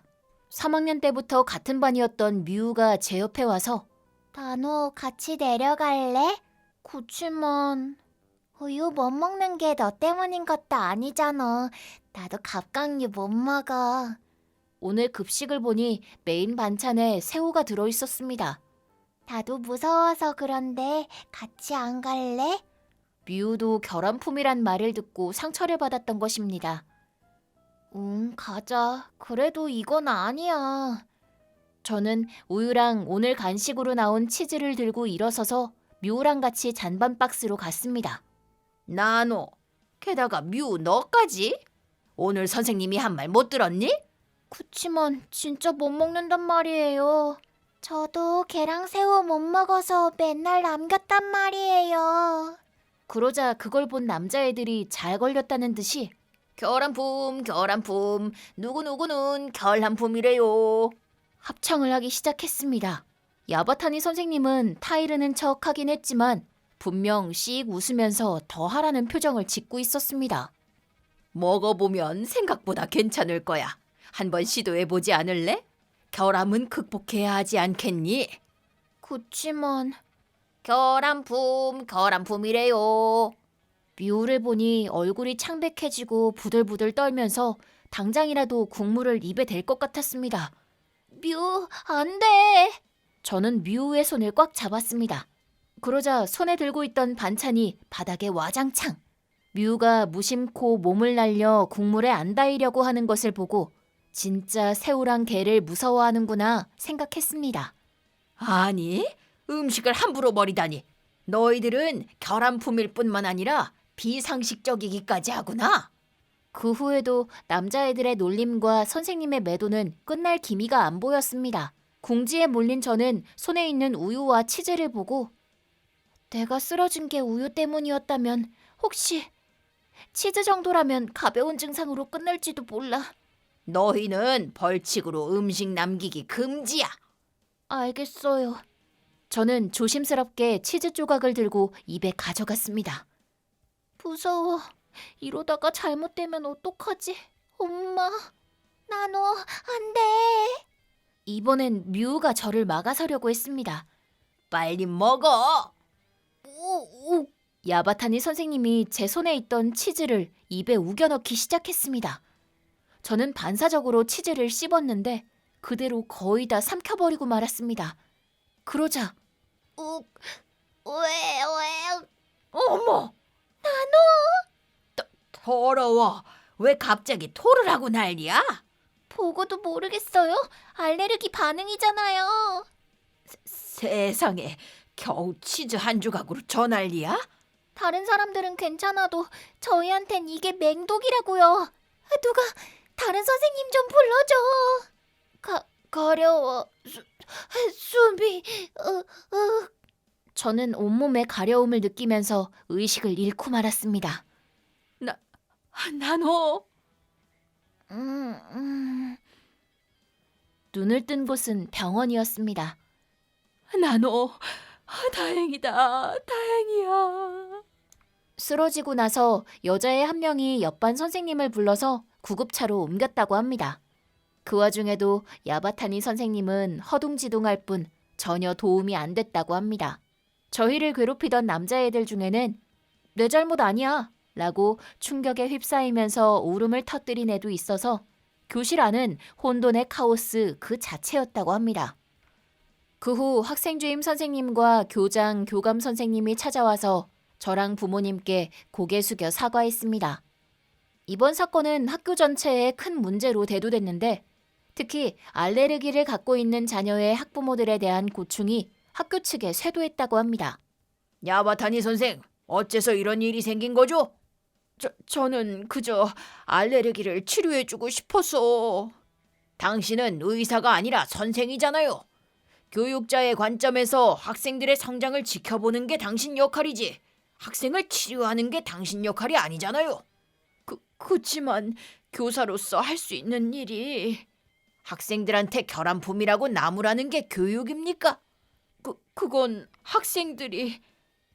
3학년 때부터 같은 반이었던 뮤우가 제 옆에 와서 단호 같이 내려갈래? 그치만 우유 못 먹는 게 너 때문인 것도 아니잖아. 나도 갑각류 못 먹어. 오늘 급식을 보니 메인 반찬에 새우가 들어있었습니다. 나도 무서워서 그런데 같이 안 갈래? 뮤우도 결함품이란 말을 듣고 상처를 받았던 것입니다. 가자. 그래도 이건 아니야. 저는 우유랑 오늘 간식으로 나온 치즈를 들고 일어서서 뮤우랑 같이 잔반 박스로 갔습니다. 나노, 게다가 뮤우 너까지? 오늘 선생님이 한 말 못 들었니? 그치만 진짜 못 먹는단 말이에요. 저도 걔랑 새우 못 먹어서 맨날 남겼단 말이에요. 그러자 그걸 본 남자애들이 잘 걸렸다는 듯이 결함품, 결함품, 누구누구는 결함품이래요. 합창을 하기 시작했습니다. 야바타니 선생님은 타이르는 척 하긴 했지만 분명 씩 웃으면서 더 하라는 표정을 짓고 있었습니다. 먹어보면 생각보다 괜찮을 거야. 한번 시도해보지 않을래? 결함은 극복해야 하지 않겠니? 그치만 결함품, 결함품이래요. 뮤우를 보니 얼굴이 창백해지고 부들부들 떨면서 당장이라도 국물을 입에 댈 것 같았습니다. 뮤, 안 돼. 저는 뮤우의 손을 꽉 잡았습니다. 그러자 손에 들고 있던 반찬이 바닥에 와장창. 뮤우가 무심코 몸을 날려 국물에 안 닿으려고 하는 것을 보고 진짜 새우랑 게를 무서워하는구나 생각했습니다. 아니, 음식을 함부로 버리다니. 너희들은 결함품일 뿐만 아니라 비상식적이기까지 하구나. 그 후에도 남자애들의 놀림과 선생님의 매도는 끝날 기미가 안 보였습니다. 궁지에 몰린 저는 손에 있는 우유와 치즈를 보고 내가 쓰러진 게 우유 때문이었다면 혹시 치즈 정도라면 가벼운 증상으로 끝날지도 몰라. 너희는 벌칙으로 음식 남기기 금지야. 알겠어요. 저는 조심스럽게 치즈 조각을 들고 입에 가져갔습니다. 무서워. 이러다가 잘못되면 어떡하지? 엄마. 나노, 안 돼. 이번엔 뮤우가 저를 막아서려고 했습니다. 빨리 먹어. 야바타니 선생님이 제 손에 있던 치즈를 입에 우겨넣기 시작했습니다. 저는 반사적으로 치즈를 씹었는데 그대로 거의 다 삼켜버리고 말았습니다. 그러자 왜?
어머, 더러워. 왜 갑자기 토를 하고 난리야?
보고도 모르겠어요. 알레르기 반응이잖아요.
세상에, 겨우 치즈 한 조각으로 저 난리야?
다른 사람들은 괜찮아도 저희한텐 이게 맹독이라고요. 누가 다른 선생님 좀 불러줘. 가려워. 숨이 저는 온몸에 가려움을 느끼면서 의식을 잃고 말았습니다.
나노.
눈을 뜬 곳은 병원이었습니다.
나노. 다행이다. 다행이야.
쓰러지고 나서 여자애 한 명이 옆반 선생님을 불러서 구급차로 옮겼다고 합니다. 그 와중에도 야바타니 선생님은 허둥지둥할 뿐 전혀 도움이 안 됐다고 합니다. 저희를 괴롭히던 남자애들 중에는 내 잘못 아니야 라고 충격에 휩싸이면서 울음을 터뜨린 애도 있어서 교실 안은 혼돈의 카오스 그 자체였다고 합니다. 그 후 학생주임 선생님과 교장, 교감 선생님이 찾아와서 저랑 부모님께 고개 숙여 사과했습니다. 이번 사건은 학교 전체에 큰 문제로 대두됐는데 특히 알레르기를 갖고 있는 자녀의 학부모들에 대한 고충이 학교 측에 쇄도했다고 합니다.
야바타니 선생, 어째서 이런 일이 생긴 거죠? 저는 그저 알레르기를 치료해주고 싶어서. 당신은 의사가 아니라 선생이잖아요. 교육자의 관점에서 학생들의 성장을 지켜보는 게 당신 역할이지. 학생을 치료하는 게 당신 역할이 아니잖아요. 그치만 교사로서 할 수 있는 일이 학생들한테 결함품이라고 나무라는 게 교육입니까? 그건 학생들이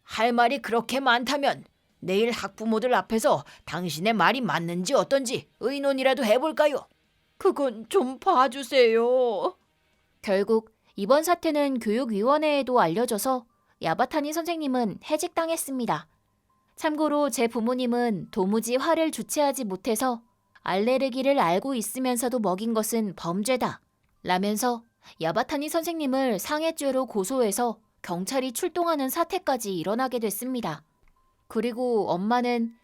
할 말이 그렇게 많다면 내일 학부모들 앞에서 당신의 말이 맞는지 어떤지 의논이라도 해볼까요? 그건 좀 봐주세요.
결국 이번 사태는 교육위원회에도 알려져서 야바타니 선생님은 해직당했습니다. 참고로 제 부모님은 도무지 화를 주체하지 못해서 알레르기를 알고 있으면서도 먹인 것은 범죄다 라면서 야바타니 선생님을 상해죄로 고소해서 경찰이 출동하는 사태까지 일어나게 됐습니다. 그리고 엄마는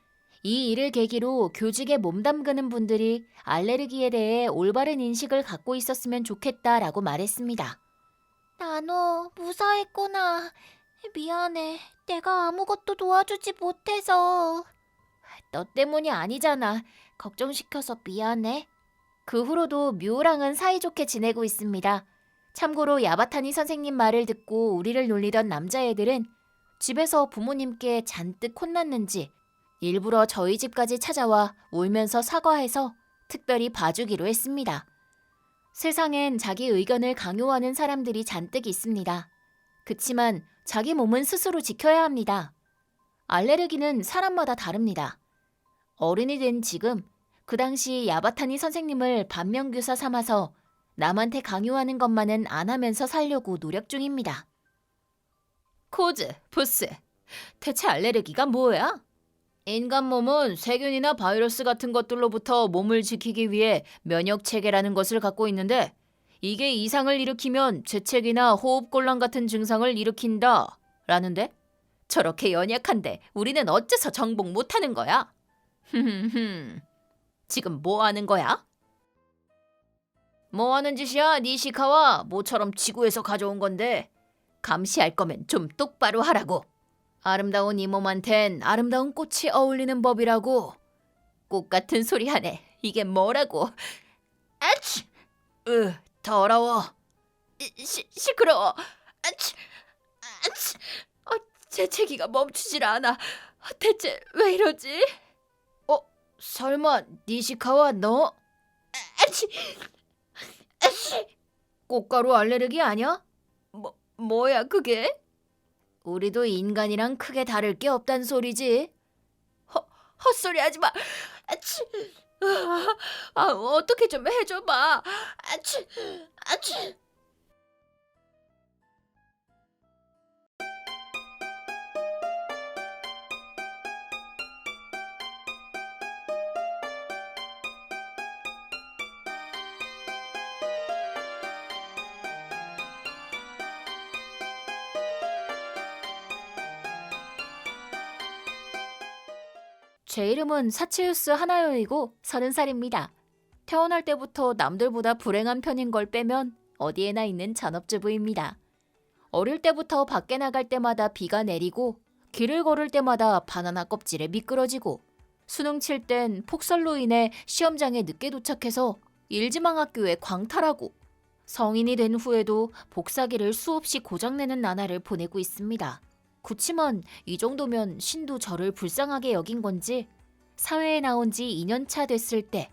이 일을 계기로 교직에 몸담그는 분들이 알레르기에 대해 올바른 인식을 갖고 있었으면 좋겠다라고 말했습니다. 나너 무사했구나. 미안해. 내가 아무것도 도와주지 못해서. 너 때문이 아니잖아. 걱정시켜서 미안해. 그 후로도 뮤랑은 사이좋게 지내고 있습니다. 참고로 야바타니 선생님 말을 듣고 우리를 놀리던 남자애들은 집에서 부모님께 잔뜩 혼났는지 일부러 저희 집까지 찾아와 울면서 사과해서 특별히 봐주기로 했습니다. 세상엔 자기 의견을 강요하는 사람들이 잔뜩 있습니다. 그치만 자기 몸은 스스로 지켜야 합니다. 알레르기는 사람마다 다릅니다. 어른이 된 지금 그 당시 야바타니 선생님을 반면교사 삼아서 남한테 강요하는 것만은 안 하면서 살려고 노력 중입니다.
코즈, 부스, 대체 알레르기가 뭐야? 인간 몸은 세균이나 바이러스 같은 것들로부터 몸을 지키기 위해 면역체계라는 것을 갖고 있는데 이게 이상을 일으키면 재채기나 호흡곤란 같은 증상을 일으킨다 라는데 저렇게 연약한데 우리는 어째서 정복 못하는 거야? 지금 뭐 하는 거야? 뭐 하는 짓이야? 니시카와 모처럼 지구에서 가져온 건데 감시할 거면 좀 똑바로 하라고. 아름다운 이 몸한텐 아름다운 꽃이 어울리는 법이라고. 꽃 같은 소리 하네. 이게 뭐라고? 아치! 더러워. 시끄러워. 아치! 아치! 재채기가 멈추질 않아. 대체 왜 이러지? 설마 니시카와 너? 아치! 아치! 꽃가루 알레르기 아니야? 뭐야 그게? 우리도 인간이랑 크게 다를 게 없단 소리지. 헛소리 하지 마. 아치. 어떻게 좀 해줘봐. 아치. 아치.
제 이름은 사치우스 하나요이고 30살입니다. 태어날 때부터 남들보다 불행한 편인 걸 빼면 어디에나 있는 전업주부입니다. 어릴 때부터 밖에 나갈 때마다 비가 내리고 길을 걸을 때마다 바나나 껍질에 미끄러지고 수능 칠 땐 폭설로 인해 시험장에 늦게 도착해서 일지망학교에 광탈하고 성인이 된 후에도 복사기를 수없이 고장내는 나날을 보내고 있습니다. 그치만 이 정도면 신도 저를 불쌍하게 여긴 건지 사회에 나온 지 2년차 됐을 때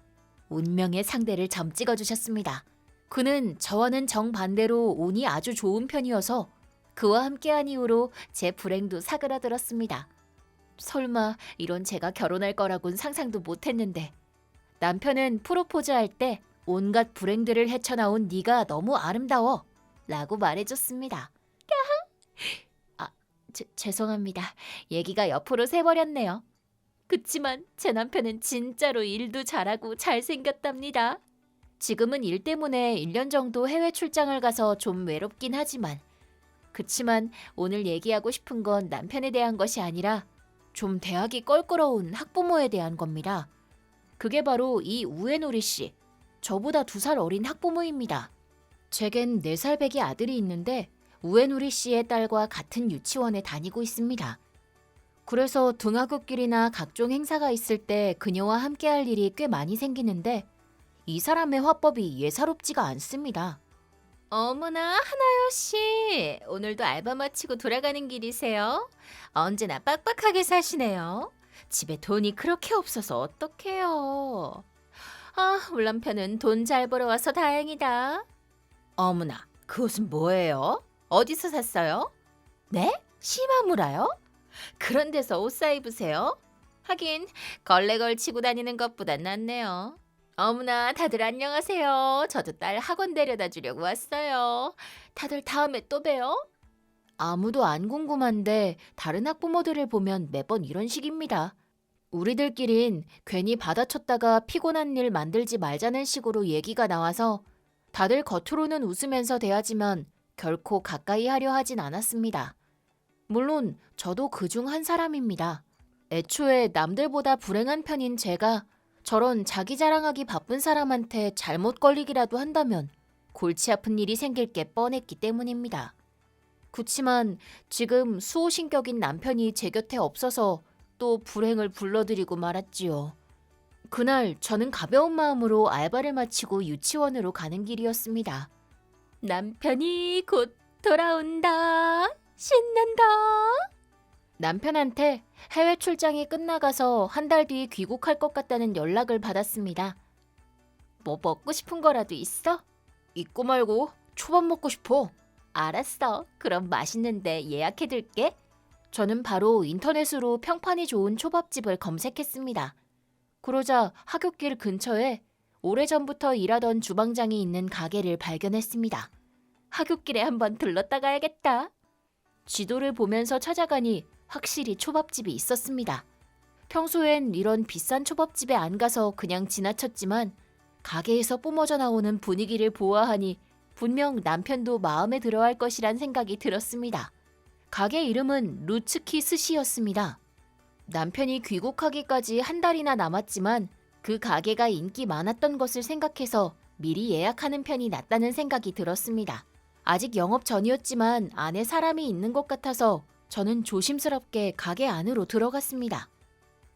운명의 상대를 점 찍어주셨습니다. 그는 저와는 정반대로 운이 아주 좋은 편이어서 그와 함께한 이후로 제 불행도 사그라들었습니다. 설마 이런 제가 결혼할 거라곤 상상도 못했는데 남편은 프로포즈할 때 온갖 불행들을 헤쳐나온 네가 너무 아름다워 라고 말해줬습니다. 죄송합니다. 얘기가 옆으로 새버렸네요. 그치만 제 남편은 진짜로 일도 잘하고 잘생겼답니다. 지금은 일 때문에 1년 정도 해외 출장을 가서 좀 외롭긴 하지만 그치만 오늘 얘기하고 싶은 건 남편에 대한 것이 아니라 좀 대학이 껄끄러운 학부모에 대한 겁니다. 그게 바로 이 우에노리 씨, 저보다 2살 어린 학부모입니다. 제겐 4살 배기 아들이 있는데 우에노리 씨의 딸과 같은 유치원에 다니고 있습니다. 그래서 등하굣길이나 각종 행사가 있을 때 그녀와 함께할 일이 꽤 많이 생기는데 이 사람의 화법이 예사롭지가 않습니다. 어머나 하나요 씨, 오늘도 알바 마치고 돌아가는 길이세요? 언제나 빡빡하게 사시네요. 집에 돈이 그렇게 없어서 어떡해요. 우리 남편은 돈 잘 벌어와서 다행이다. 어머나, 그 옷은 뭐예요? 어디서 샀어요? 네? 시마무라요? 그런 데서 옷 사 입으세요? 하긴 걸레 걸치고 다니는 것보단 낫네요. 어머나 다들 안녕하세요. 저도 딸 학원 데려다 주려고 왔어요. 다들 다음에 또 봬요. 아무도 안 궁금한데 다른 학부모들을 보면 매번 이런 식입니다. 우리들끼린 괜히 받아쳤다가 피곤한 일 만들지 말자는 식으로 얘기가 나와서 다들 겉으로는 웃으면서 대하지만 결코 가까이 하려 하진 않았습니다. 물론 저도 그중 한 사람입니다. 애초에 남들보다 불행한 편인 제가 저런 자기 자랑하기 바쁜 사람한테 잘못 걸리기라도 한다면 골치 아픈 일이 생길 게 뻔했기 때문입니다. 그치만 지금 수호신격인 남편이 제 곁에 없어서 또 불행을 불러들이고 말았지요. 그날 저는 가벼운 마음으로 알바를 마치고 유치원으로 가는 길이었습니다. 남편이 곧 돌아온다. 신난다. 남편한테 해외 출장이 끝나가서 한 달 뒤 귀국할 것 같다는 연락을 받았습니다. 뭐 먹고 싶은 거라도 있어? 있고 말고 초밥 먹고 싶어. 알았어. 그럼 맛있는데 예약해둘게. 저는 바로 인터넷으로 평판이 좋은 초밥집을 검색했습니다. 그러자 하굣길 근처에 오래전부터 일하던 주방장이 있는 가게를 발견했습니다. 하굣길에 한번 들렀다 가야겠다. 지도를 보면서 찾아가니 확실히 초밥집이 있었습니다. 평소엔 이런 비싼 초밥집에 안 가서 그냥 지나쳤지만 가게에서 뿜어져 나오는 분위기를 보아하니 분명 남편도 마음에 들어할 것이란 생각이 들었습니다. 가게 이름은 루츠키 스시였습니다. 남편이 귀국하기까지 한 달이나 남았지만 그 가게가 인기 많았던 것을 생각해서 미리 예약하는 편이 낫다는 생각이 들었습니다. 아직 영업 전이었지만 안에 사람이 있는 것 같아서 저는 조심스럽게 가게 안으로 들어갔습니다.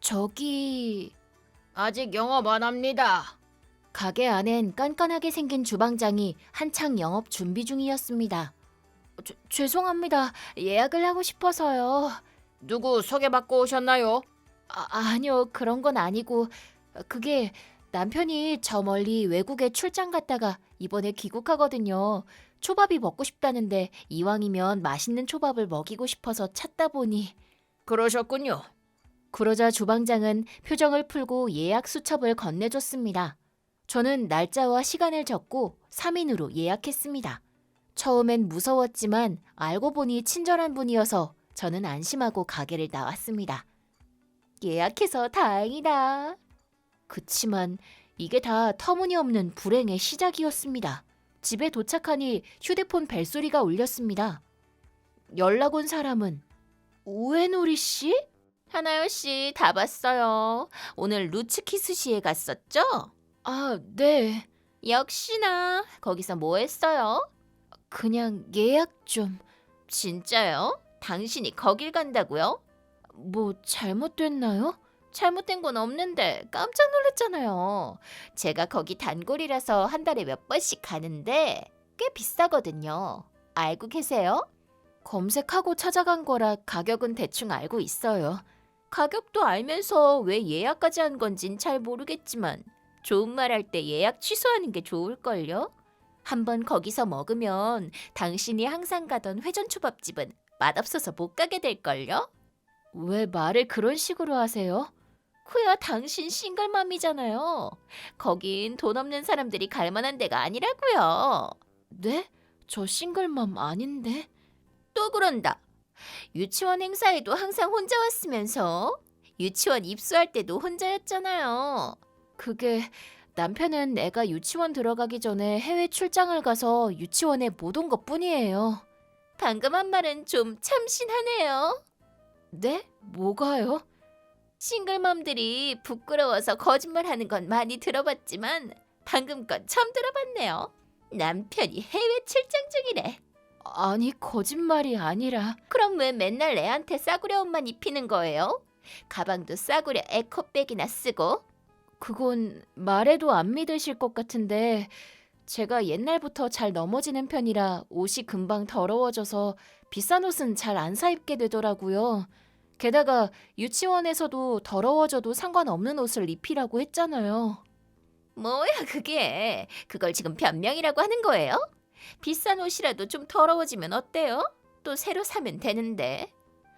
저기...
아직 영업 안 합니다.
가게 안엔 깐깐하게 생긴 주방장이 한창 영업 준비 중이었습니다. 죄송합니다. 예약을 하고 싶어서요.
누구 소개받고 오셨나요?
아니요. 그런 건 아니고 그게 남편이 저 멀리 외국에 출장 갔다가 이번에 귀국하거든요. 초밥이 먹고 싶다는데 이왕이면 맛있는 초밥을 먹이고 싶어서 찾다 보니.
그러셨군요.
그러자 주방장은 표정을 풀고 예약 수첩을 건네줬습니다. 저는 날짜와 시간을 적고 3인으로 예약했습니다. 처음엔 무서웠지만 알고 보니 친절한 분이어서 저는 안심하고 가게를 나왔습니다. 예약해서 다행이다. 그치만 이게 다 터무니없는 불행의 시작이었습니다. 집에 도착하니 휴대폰 벨소리가 울렸습니다. 연락 온 사람은 우에노리 씨? 하나요 씨, 다 봤어요. 오늘 루츠키 스시에 갔었죠?
아, 네.
역시나. 거기서 뭐 했어요?
그냥 예약 좀.
진짜요? 당신이 거길 간다고요?
뭐 잘못됐나요?
잘못된 건 없는데 깜짝 놀랐잖아요. 제가 거기 단골이라서 한 달에 몇 번씩 가는데 꽤 비싸거든요. 알고 계세요?
검색하고 찾아간 거라 가격은 대충 알고 있어요.
가격도 알면서 왜 예약까지 한 건진 잘 모르겠지만 좋은 말 할 때 예약 취소하는 게 좋을걸요? 한번 거기서 먹으면 당신이 항상 가던 회전초밥집은 맛없어서 못 가게 될걸요?
왜 말을 그런 식으로 하세요?
그야 당신 싱글맘이잖아요. 거긴 돈 없는 사람들이 갈 만한 데가 아니라고요.
네? 저 싱글맘 아닌데?
또 그런다. 유치원 행사에도 항상 혼자 왔으면서 유치원 입소할 때도 혼자였잖아요.
그게 남편은 애가 유치원 들어가기 전에 해외 출장을 가서 유치원에 못 온 것뿐이에요.
방금 한 말은 좀 참신하네요.
네? 뭐가요?
싱글맘들이 부끄러워서 거짓말하는 건 많이 들어봤지만 방금 건 처음 들어봤네요. 남편이 해외 출장 중이래.
아니, 거짓말이 아니라.
그럼 왜 맨날 애한테 싸구려 옷만 입히는 거예요? 가방도 싸구려 에코백이나 쓰고.
그건 말해도 안 믿으실 것 같은데 제가 옛날부터 잘 넘어지는 편이라 옷이 금방 더러워져서 비싼 옷은 잘 안 사입게 되더라고요. 게다가 유치원에서도 더러워져도 상관없는 옷을 입히라고 했잖아요.
뭐야 그게. 그걸 지금 변명이라고 하는 거예요? 비싼 옷이라도 좀 더러워지면 어때요? 또 새로 사면 되는데.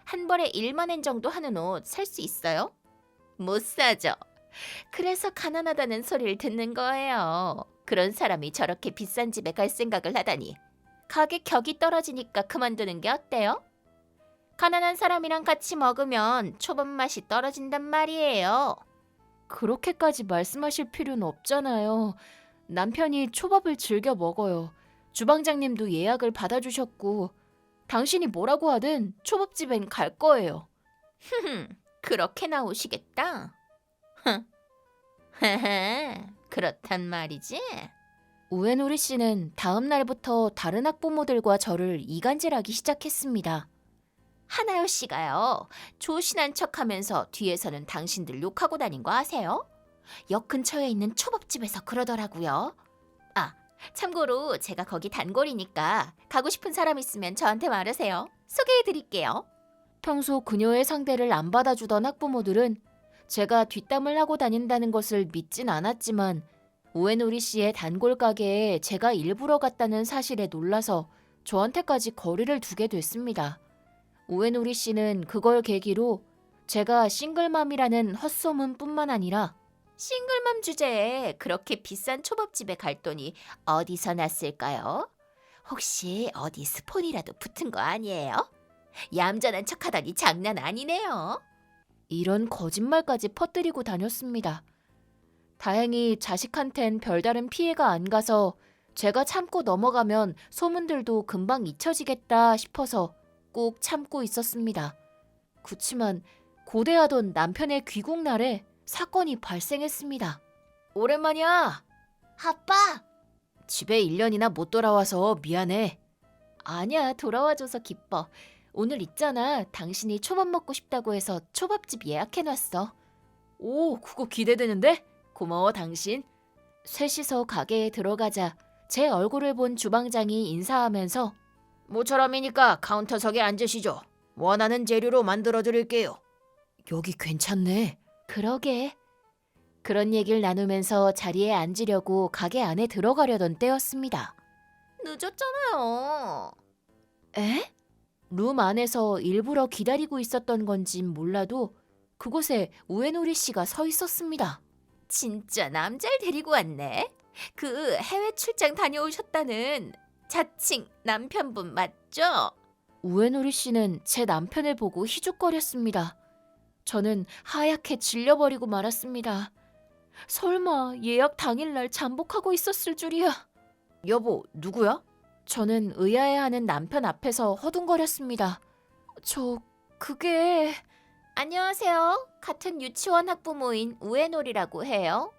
한 벌에 1만 엔 정도 하는 옷 살 수 있어요? 못 사죠. 그래서 가난하다는 소리를 듣는 거예요. 그런 사람이 저렇게 비싼 집에 갈 생각을 하다니. 가게 격이 떨어지니까 그만두는 게 어때요? 가난한 사람이랑 같이 먹으면 초밥 맛이 떨어진단 말이에요.
그렇게까지 말씀하실 필요는 없잖아요. 남편이 초밥을 즐겨 먹어요. 주방장님도 예약을 받아주셨고 당신이 뭐라고 하든 초밥집엔 갈 거예요.
그렇게 나오시겠다. 그렇단 말이지.
우에노리 씨는 다음 날부터 다른 학부모들과 저를 이간질하기 시작했습니다.
하나요 씨가요. 조신한 척하면서 뒤에서는 당신들 욕하고 다닌 거 아세요? 역 근처에 있는 초밥집에서 그러더라고요. 아, 참고로 제가 거기 단골이니까 가고 싶은 사람 있으면 저한테 말하세요. 소개해드릴게요.
평소 그녀의 상대를 안 받아주던 학부모들은 제가 뒷담을 하고 다닌다는 것을 믿진 않았지만 우에노리 씨의 단골 가게에 제가 일부러 갔다는 사실에 놀라서 저한테까지 거리를 두게 됐습니다. 우에노리 씨는 그걸 계기로 제가 싱글맘이라는 헛소문뿐만 아니라
싱글맘 주제에 그렇게 비싼 초밥집에 갈 돈이 어디서 났을까요? 혹시 어디 스폰이라도 붙은 거 아니에요? 얌전한 척하다니 장난 아니네요.
이런 거짓말까지 퍼뜨리고 다녔습니다. 다행히 자식한텐 별다른 피해가 안 가서 제가 참고 넘어가면 소문들도 금방 잊혀지겠다 싶어서 꾹 참고 있었습니다. 그치만 고대하던 남편의 귀국 날에 사건이 발생했습니다. 오랜만이야.
아빠!
집에 1년이나 못 돌아와서 미안해.
아니야, 돌아와줘서 기뻐. 오늘 있잖아. 당신이 초밥 먹고 싶다고 해서 초밥집 예약해놨어.
오, 그거 기대되는데? 고마워, 당신. 셋이서 가게에 들어가자 제 얼굴을 본 주방장이 인사하면서 모처럼이니까 카운터석에 앉으시죠. 원하는 재료로 만들어 드릴게요. 여기 괜찮네.
그러게.
그런 얘기를 나누면서 자리에 앉으려고 가게 안에 들어가려던 때였습니다.
늦었잖아요.
에? 룸 안에서 일부러 기다리고 있었던 건진 몰라도 그곳에 우에노리 씨가 서 있었습니다.
진짜 남자를 데리고 왔네. 그 해외 출장 다녀오셨다는 자칭 남편분 맞죠?
우에노리 씨는 제 남편을 보고 희죽거렸습니다. 저는 하얗게 질려버리고 말았습니다. 설마 예약 당일날 잠복하고 있었을 줄이야. 여보, 누구야? 저는 의아해하는 남편 앞에서 허둥거렸습니다. 그게...
안녕하세요. 같은 유치원 학부모인 우에놀이라고 해요.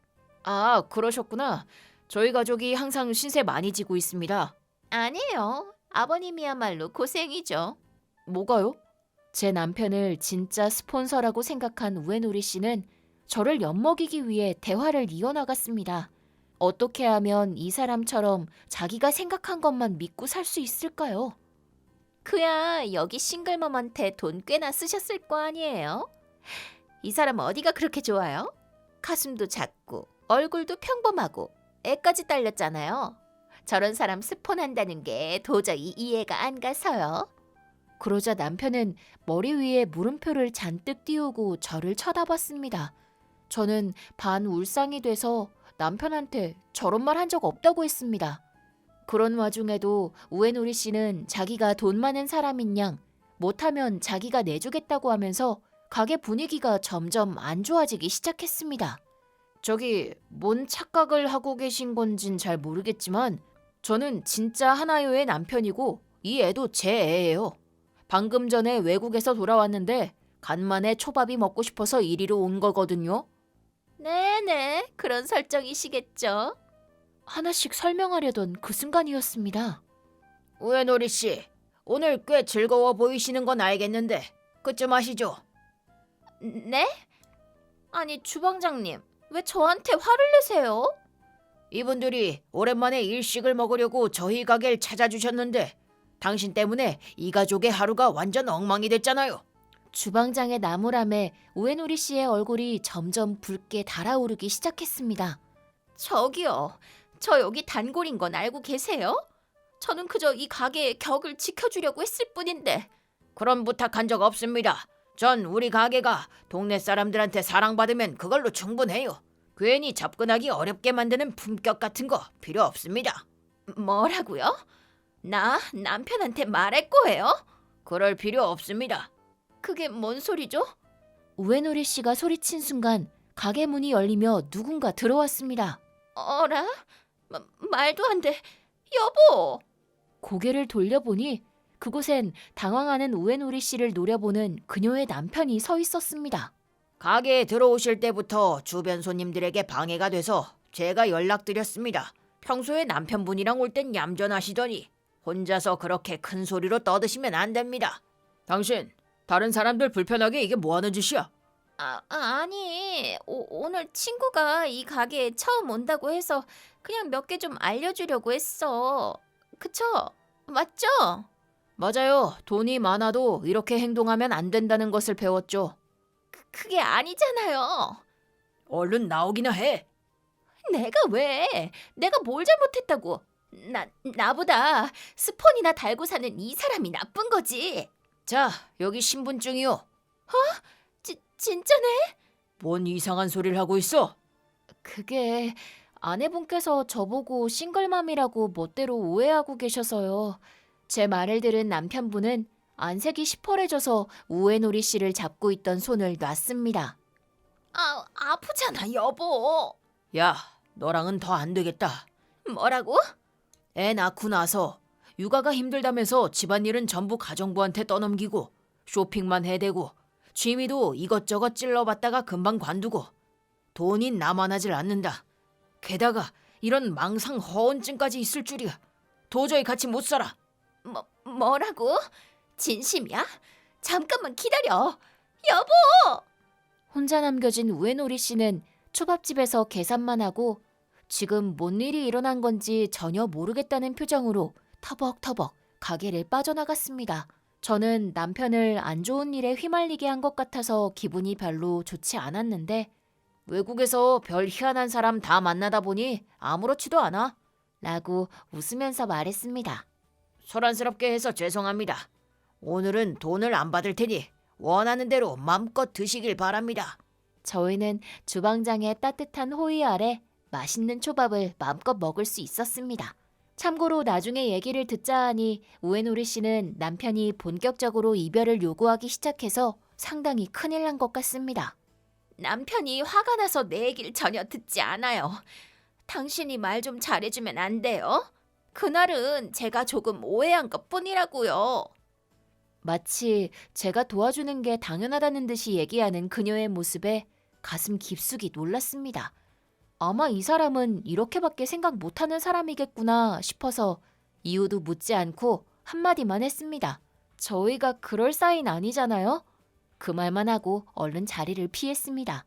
아, 그러셨구나. 저희 가족이 항상 신세 많이 지고 있습니다.
아니에요. 아버님이야말로 고생이죠.
뭐가요? 제 남편을 진짜 스폰서라고 생각한 우에노리 씨는 저를 엿먹이기 위해 대화를 이어나갔습니다. 어떻게 하면 이 사람처럼 자기가 생각한 것만 믿고 살 수 있을까요?
그야 여기 싱글맘한테 돈 꽤나 쓰셨을 거 아니에요? 이 사람 어디가 그렇게 좋아요? 가슴도 작고 얼굴도 평범하고 애까지 딸렸잖아요. 저런 사람 스폰한다는 게 도저히 이해가 안 가서요.
그러자 남편은 머리 위에 물음표를 잔뜩 띄우고 저를 쳐다봤습니다. 저는 반울상이 돼서 남편한테 저런 말 한 적 없다고 했습니다. 그런 와중에도 우에노리 씨는 자기가 돈 많은 사람인 양 못하면 자기가 내주겠다고 하면서 가게 분위기가 점점 안 좋아지기 시작했습니다. 저기 뭔 착각을 하고 계신 건진 잘 모르겠지만 저는 진짜 하나요의 남편이고 이 애도 제 애예요. 방금 전에 외국에서 돌아왔는데 간만에 초밥이 먹고 싶어서 이리로 온 거거든요.
네네, 그런 설정이시겠죠.
하나씩 설명하려던 그 순간이었습니다. 우에노리 씨, 오늘 꽤 즐거워 보이시는 건 알겠는데 그쯤 아시죠?
네? 아니 주방장님, 왜 저한테 화를 내세요?
이분들이 오랜만에 일식을 먹으려고 저희 가게를 찾아주셨는데 당신 때문에 이 가족의 하루가 완전 엉망이 됐잖아요. 주방장의 나무람에 우에노리 씨의 얼굴이 점점 붉게 달아오르기 시작했습니다.
저기요, 저 여기 단골인 건 알고 계세요? 저는 그저 이 가게의 격을 지켜주려고 했을 뿐인데.
그런 부탁한 적 없습니다. 전 우리 가게가 동네 사람들한테 사랑받으면 그걸로 충분해요. 괜히 접근하기 어렵게 만드는 품격 같은 거 필요 없습니다.
뭐라고요? 나 남편한테 말할 거예요?
그럴 필요 없습니다.
그게 뭔 소리죠?
우에노리 씨가 소리친 순간 가게 문이 열리며 누군가 들어왔습니다.
어라? 말도 안 돼. 여보!
고개를 돌려보니 그곳엔 당황하는 우에노리 씨를 노려보는 그녀의 남편이 서 있었습니다. 가게에 들어오실 때부터 주변 손님들에게 방해가 돼서 제가 연락드렸습니다. 평소에 남편분이랑 올 땐 얌전하시더니 혼자서 그렇게 큰 소리로 떠드시면 안 됩니다. 당신, 다른 사람들 불편하게 이게 뭐 하는 짓이야?
아니, 오늘 친구가 이 가게에 처음 온다고 해서 그냥 몇 개 좀 알려주려고 했어. 그쵸? 맞죠?
맞아요. 돈이 많아도 이렇게 행동하면 안 된다는 것을 배웠죠.
그게 아니잖아요.
얼른 나오기나 해.
내가 왜? 내가 뭘 잘못했다고? 나보다 스폰이나 달고 사는 이 사람이 나쁜 거지.
자, 여기 신분증이요.
진짜네?
뭔 이상한 소리를 하고 있어? 그게 아내분께서 저보고 싱글맘이라고 멋대로 오해하고 계셔서요. 제 말을 들은 남편분은 안색이 시퍼래져서 우에노리 씨를 잡고 있던 손을 놨습니다.
아프잖아, 여보.
야, 너랑은 더 안 되겠다.
뭐라고?
애 낳고 나서 육아가 힘들다면서 집안일은 전부 가정부한테 떠넘기고 쇼핑만 해대고 취미도 이것저것 찔러봤다가 금방 관두고 돈이 남아나질 않는다. 게다가 이런 망상 허언증까지 있을 줄이야. 도저히 같이 못 살아.
뭐라고? 진심이야? 잠깐만 기다려. 여보!
혼자 남겨진 우에노리 씨는 초밥집에서 계산만 하고 지금 뭔 일이 일어난 건지 전혀 모르겠다는 표정으로 터벅터벅 가게를 빠져나갔습니다. 저는 남편을 안 좋은 일에 휘말리게 한 것 같아서 기분이 별로 좋지 않았는데 외국에서 별 희한한 사람 다 만나다 보니 아무렇지도 않아 라고 웃으면서 말했습니다. 소란스럽게 해서 죄송합니다. 오늘은 돈을 안 받을 테니 원하는 대로 마음껏 드시길 바랍니다. 저희는 주방장의 따뜻한 호의 아래 맛있는 초밥을 마음껏 먹을 수 있었습니다. 참고로 나중에 얘기를 듣자 하니 우에노리 씨는 남편이 본격적으로 이별을 요구하기 시작해서 상당히 큰일 난 것 같습니다.
남편이 화가 나서 내 얘기를 전혀 듣지 않아요. 당신이 말 좀 잘해주면 안 돼요? 그날은 제가 조금 오해한 것 뿐이라고요. 마치 제가 도와주는 게 당연하다는 듯이 얘기하는 그녀의 모습에 가슴 깊숙이 놀랐습니다. 아마 이 사람은 이렇게밖에 생각 못하는 사람이겠구나 싶어서 이유도 묻지 않고 한마디만 했습니다. 저희가 그럴 사이는 아니잖아요? 그 말만 하고 얼른 자리를 피했습니다.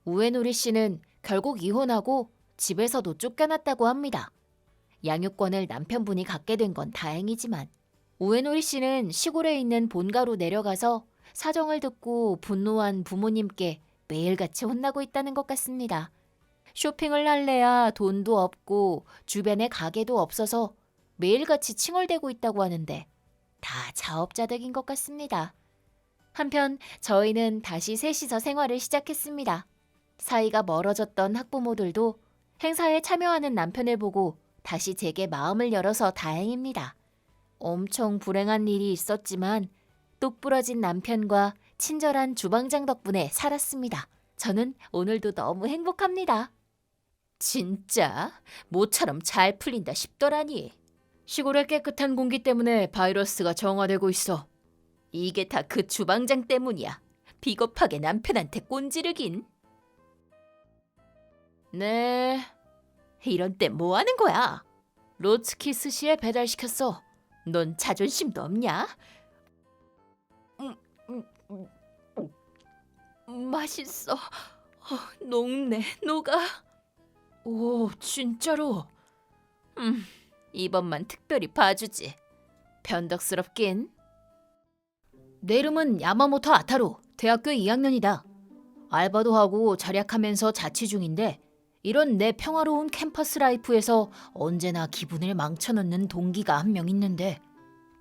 우에노리 씨는 결국 이혼하고 집에서도 쫓겨났다고 합니다. 양육권을 남편분이 갖게 된 건 다행이지만 우에노리 씨는 시골에 있는 본가로 내려가서 사정을 듣고 분노한 부모님께 매일같이 혼나고 있다는 것 같습니다. 쇼핑을 할래야 돈도 없고 주변에 가게도 없어서 매일같이 칭얼대고 있다고 하는데 다 자업자득인 것 같습니다. 한편 저희는 다시 셋이서 생활을 시작했습니다. 사이가 멀어졌던 학부모들도 행사에 참여하는 남편을 보고 다시 제게 마음을 열어서 다행입니다. 엄청 불행한 일이 있었지만 똑부러진 남편과 친절한 주방장 덕분에 살았습니다. 저는 오늘도 너무 행복합니다. 진짜 모처럼 잘 풀린다 싶더라니. 시골의 깨끗한 공기 때문에 바이러스가 정화되고 있어. 이게 다 그 주방장 때문이야. 비겁하게 남편한테 꼰지르긴. 네. 이런 때 뭐 하는 거야? 로츠키 스시에 배달시켰어. 넌 자존심도 없냐? 맛있어. 녹네, 녹아. 오, 진짜로? 이번만 특별히 봐주지. 변덕스럽긴. 내 이름은 야마모토 아타루. 대학교 2학년이다. 알바도 하고 절약하면서 자취 중인데 이런 내 평화로운 캠퍼스 라이프에서 언제나 기분을 망쳐놓는 동기가 한 명 있는데.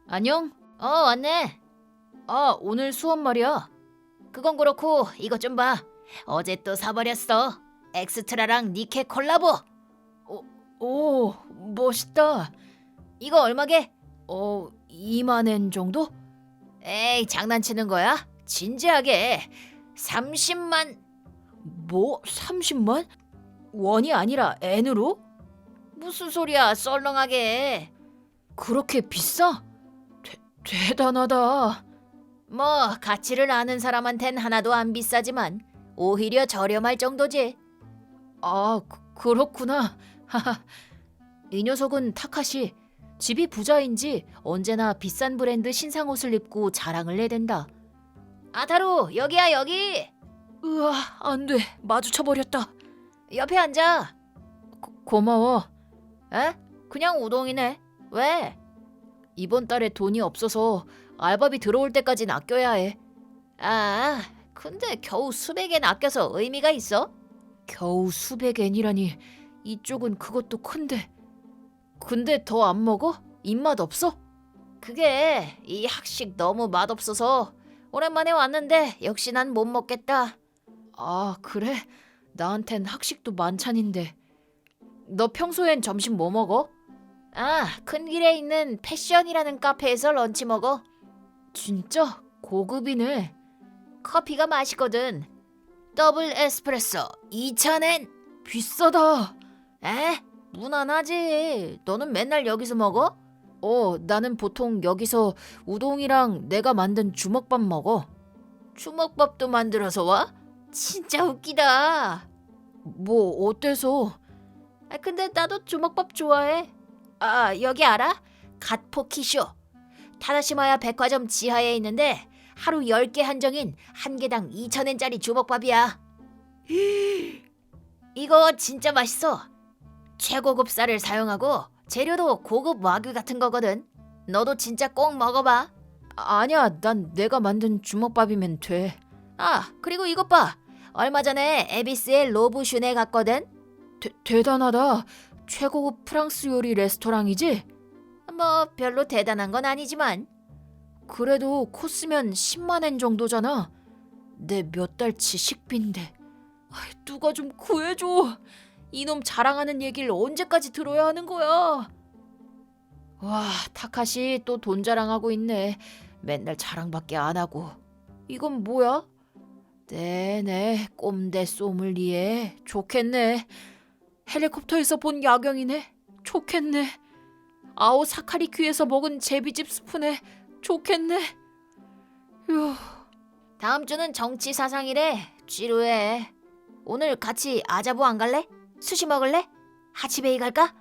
안녕? 왔네. 오늘 수업 말이야. 그건 그렇고 이것 좀 봐. 어제 또 사버렸어. 엑스트라랑 니케 콜라보. 오, 멋있다. 이거 얼마게? 2만 엔 정도? 에이, 장난치는 거야? 진지하게. 30만. 뭐? 30만? 원이 아니라 엔으로? 무슨 소리야, 썰렁하게. 그렇게 비싸? 대단하다. 뭐 가치를 아는 사람한텐 하나도 안 비싸지만 오히려 저렴할 정도지. 그렇구나. 이 녀석은 타카시. 집이 부자인지 언제나 비싼 브랜드 신상 옷을 입고 자랑을 내댄다. 아타루, 여기야 여기. 으아, 안 돼. 마주쳐버렸다. 옆에 앉아. 고마워. 에? 그냥 우동이네. 왜? 이번 달에 돈이 없어서 알바비 들어올 때까진 아껴야 해. 근데 겨우 수백엔 아껴서 의미가 있어? 겨우 수백엔이라니. 이쪽은 그것도 큰데. 근데 더 안 먹어? 입맛 없어? 그게 이 학식 너무 맛없어서 오랜만에 왔는데 역시 난 못 먹겠다. 그래? 나한텐 학식도 만찬인데. 너 평소엔 점심 뭐 먹어? 큰 길에 있는 패션이라는 카페에서 런치 먹어. 진짜? 고급이네. 커피가 맛있거든. 더블 에스프레소 2,000엔. 비싸다. 무난하지. 너는 맨날 여기서 먹어? 나는 보통 여기서 우동이랑 내가 만든 주먹밥 먹어. 주먹밥도 만들어서 와? 진짜 웃기다. 뭐 어때서? 근데 나도 주먹밥 좋아해. 여기 알아? 갓포키쇼. 타다시마야 백화점 지하에 있는데 하루 10개 한정인 한 개당 2,000엔짜리 주먹밥이야. 이거 진짜 맛있어. 최고급 쌀을 사용하고 재료도 고급 와규 같은 거거든. 너도 진짜 꼭 먹어봐. 아니야, 난 내가 만든 주먹밥이면 돼. 그리고 이것 봐. 얼마 전에 에비스의 로브슌에 갔거든. 대단하다. 최고급 프랑스 요리 레스토랑이지? 뭐 별로 대단한 건 아니지만. 그래도 코스면 10만 엔 정도잖아. 내 몇 달치 식비인데. 누가 좀 구해줘. 이놈 자랑하는 얘기를 언제까지 들어야 하는 거야. 와, 타카시 또 돈 자랑하고 있네. 맨날 자랑밖에 안 하고. 이건 뭐야? 네네, 꼼데 소믈리에. 좋겠네. 헬리콥터에서 본 야경이네. 좋겠네. 아오사카리 큐에서 먹은 제비집 스프네. 좋겠네.
휴,
다음 주는 정치 사상이래. 지루해. 오늘 같이 아자부 안 갈래? 수시 먹을래? 하치베이 갈까?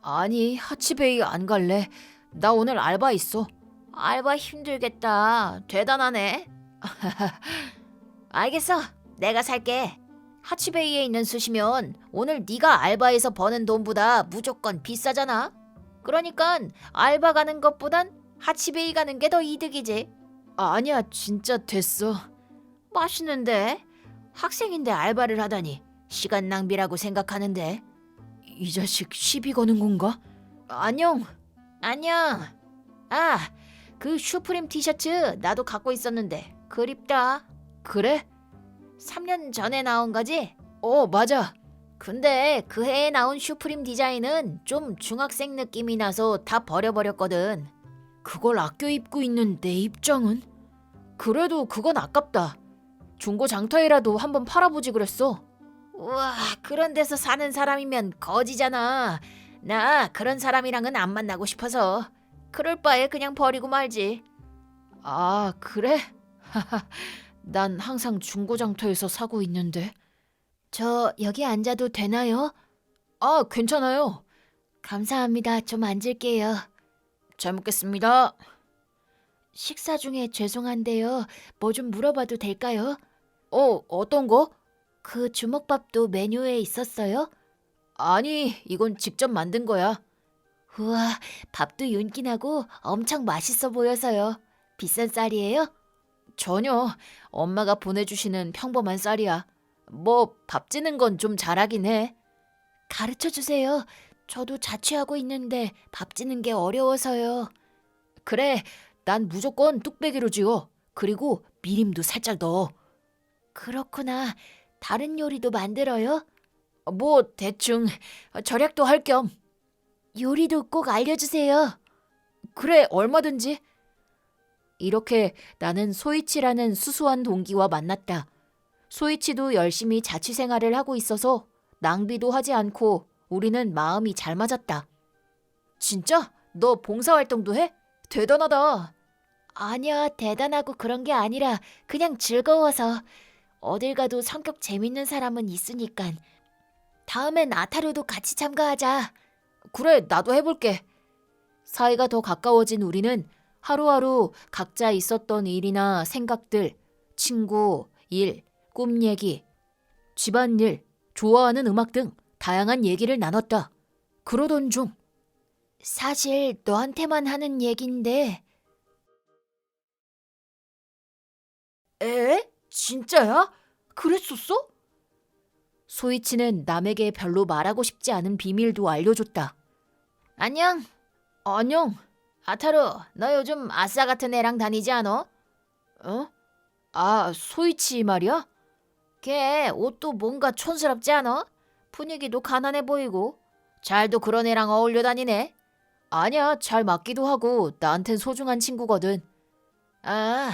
아니 하치베이 안 갈래. 나 오늘 알바 있어.
알바 힘들겠다. 대단하네. 알겠어. 내가 살게. 하치베이에 있는 수시면 오늘 네가 알바에서 버는 돈보다 무조건 비싸잖아. 그러니까 알바 가는 것보단 하치베이 가는 게 더 이득이지.
아니야 진짜 됐어.
맛있는데? 학생인데 알바를 하다니 시간 낭비라고 생각하는데.
이 자식 시비 거는 건가?
안녕. 안녕. 아, 그 슈프림 티셔츠 나도 갖고 있었는데 그립다.
그래?
3년 전에 나온 거지?
맞아.
근데 그 해에 나온 슈프림 디자인은 좀 중학생 느낌이 나서 다 버려버렸거든.
그걸 아껴 입고 있는 내 입장은? 그래도 그건 아깝다. 중고 장터에라도 한번 팔아보지 그랬어.
우와, 그런 데서 사는 사람이면 거지잖아. 나 그런 사람이랑은 안 만나고 싶어서 그럴 바에 그냥 버리고 말지.
아 그래? 난 항상 중고 장터에서 사고 있는데.
저 여기 앉아도 되나요?
아 괜찮아요.
감사합니다. 좀 앉을게요.
잘 먹겠습니다.
식사 중에 죄송한데요. 뭐 좀 물어봐도 될까요?
어떤 거?
그 주먹밥도 메뉴에 있었어요?
아니 이건 직접 만든 거야.
우와, 밥도 윤기 나고 엄청 맛있어 보여서요. 비싼 쌀이에요?
전혀. 엄마가 보내주시는 평범한 쌀이야. 뭐 밥 지는 건 좀 잘하긴 해.
가르쳐 주세요. 저도 자취하고 있는데 밥 지는 게 어려워서요.
그래, 난 무조건 뚝배기로 지어. 그리고 미림도 살짝 넣어.
그렇구나. 다른 요리도 만들어요?
뭐 대충 절약도 할 겸.
요리도 꼭 알려주세요.
그래, 얼마든지. 이렇게 나는 소이치라는 수수한 동기와 만났다. 소이치도 열심히 자취 생활을 하고 있어서 낭비도 하지 않고 우리는 마음이 잘 맞았다. 진짜? 너 봉사활동도 해? 대단하다.
아니야, 대단하고 그런 게 아니라 그냥 즐거워서. 어딜 가도 성격 재밌는 사람은 있으니깐. 다음엔 아타루도 같이 참가하자.
그래, 나도 해볼게. 사이가 더 가까워진 우리는 하루하루 각자 있었던 일이나 생각들, 친구, 일, 꿈 얘기, 집안일, 좋아하는 음악 등 다양한 얘기를 나눴다. 그러던 중
사실 너한테만 하는 얘긴데.
에? 진짜야? 그랬었어? 소이치는 남에게 별로 말하고 싶지 않은 비밀도 알려줬다.
안녕.
안녕.
아타루, 너 요즘 아싸 같은 애랑 다니지 않어?
어? 아, 소이치 말이야?
걔 옷도 뭔가 촌스럽지 않아? 분위기도 가난해 보이고. 잘도 그런 애랑 어울려 다니네.
아니야, 잘 맞기도 하고 나한텐 소중한 친구거든.
아,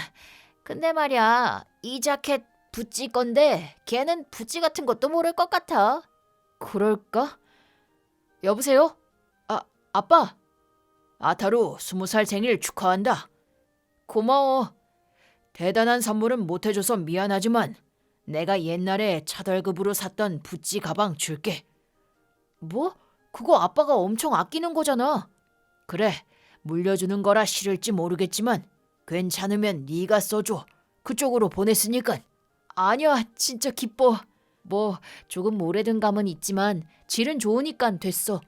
근데 말이야, 이 자켓 부찌 건데 걔는 부찌 같은 것도 모를 것 같아.
그럴까? 여보세요? 아빠. 아타루 20살 생일 축하한다. 고마워. 대단한 선물은 못해줘서 미안하지만 내가 옛날에 차덜급으로 샀던 부찌 가방 줄게. 뭐? 그거 아빠가 엄청 아끼는 거잖아. 그래, 물려주는 거라 싫을지 모르겠지만 괜찮으면 네가 써줘. 그쪽으로 보냈으니까. 아니야, 진짜 기뻐. 뭐 조금 오래된 감은 있지만 질은 좋으니까 됐어.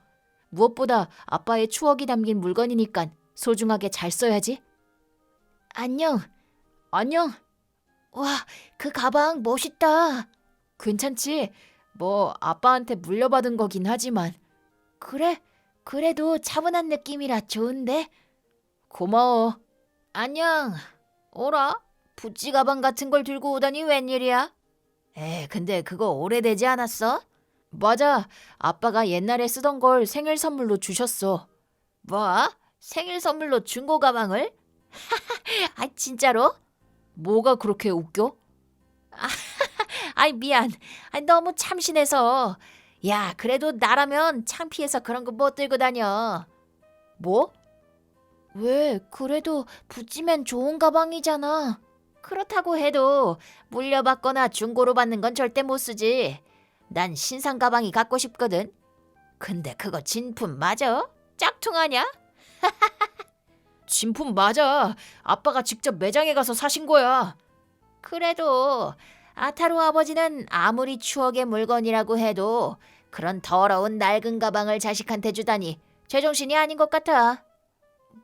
무엇보다 아빠의 추억이 담긴 물건이니까 소중하게 잘 써야지.
안녕.
안녕.
와, 그 가방 멋있다.
괜찮지? 뭐 아빠한테 물려받은 거긴 하지만.
그래? 그래도 차분한 느낌이라 좋은데?
고마워.
안녕. 어라? 부찌 가방 같은 걸 들고 오다니 웬일이야? 근데 그거 오래되지 않았어?
맞아. 아빠가 옛날에 쓰던 걸 생일 선물로 주셨어.
뭐? 생일 선물로 중고 가방을? 아, 진짜로?
뭐가 그렇게 웃겨?
아이, 미안. 너무 참신해서. 야, 그래도 나라면 창피해서 그런 거 못 들고 다녀.
뭐?
왜? 그래도 부찌면 좋은 가방이잖아. 그렇다고 해도 물려받거나 중고로 받는 건 절대 못 쓰지. 난 신상 가방이 갖고 싶거든. 근데 그거 진품 맞아? 짝퉁 아냐?
진품 맞아. 아빠가 직접 매장에 가서 사신 거야.
그래도 아타루 아버지는 아무리 추억의 물건이라고 해도 그런 더러운 낡은 가방을 자식한테 주다니 제정신이 아닌 것 같아.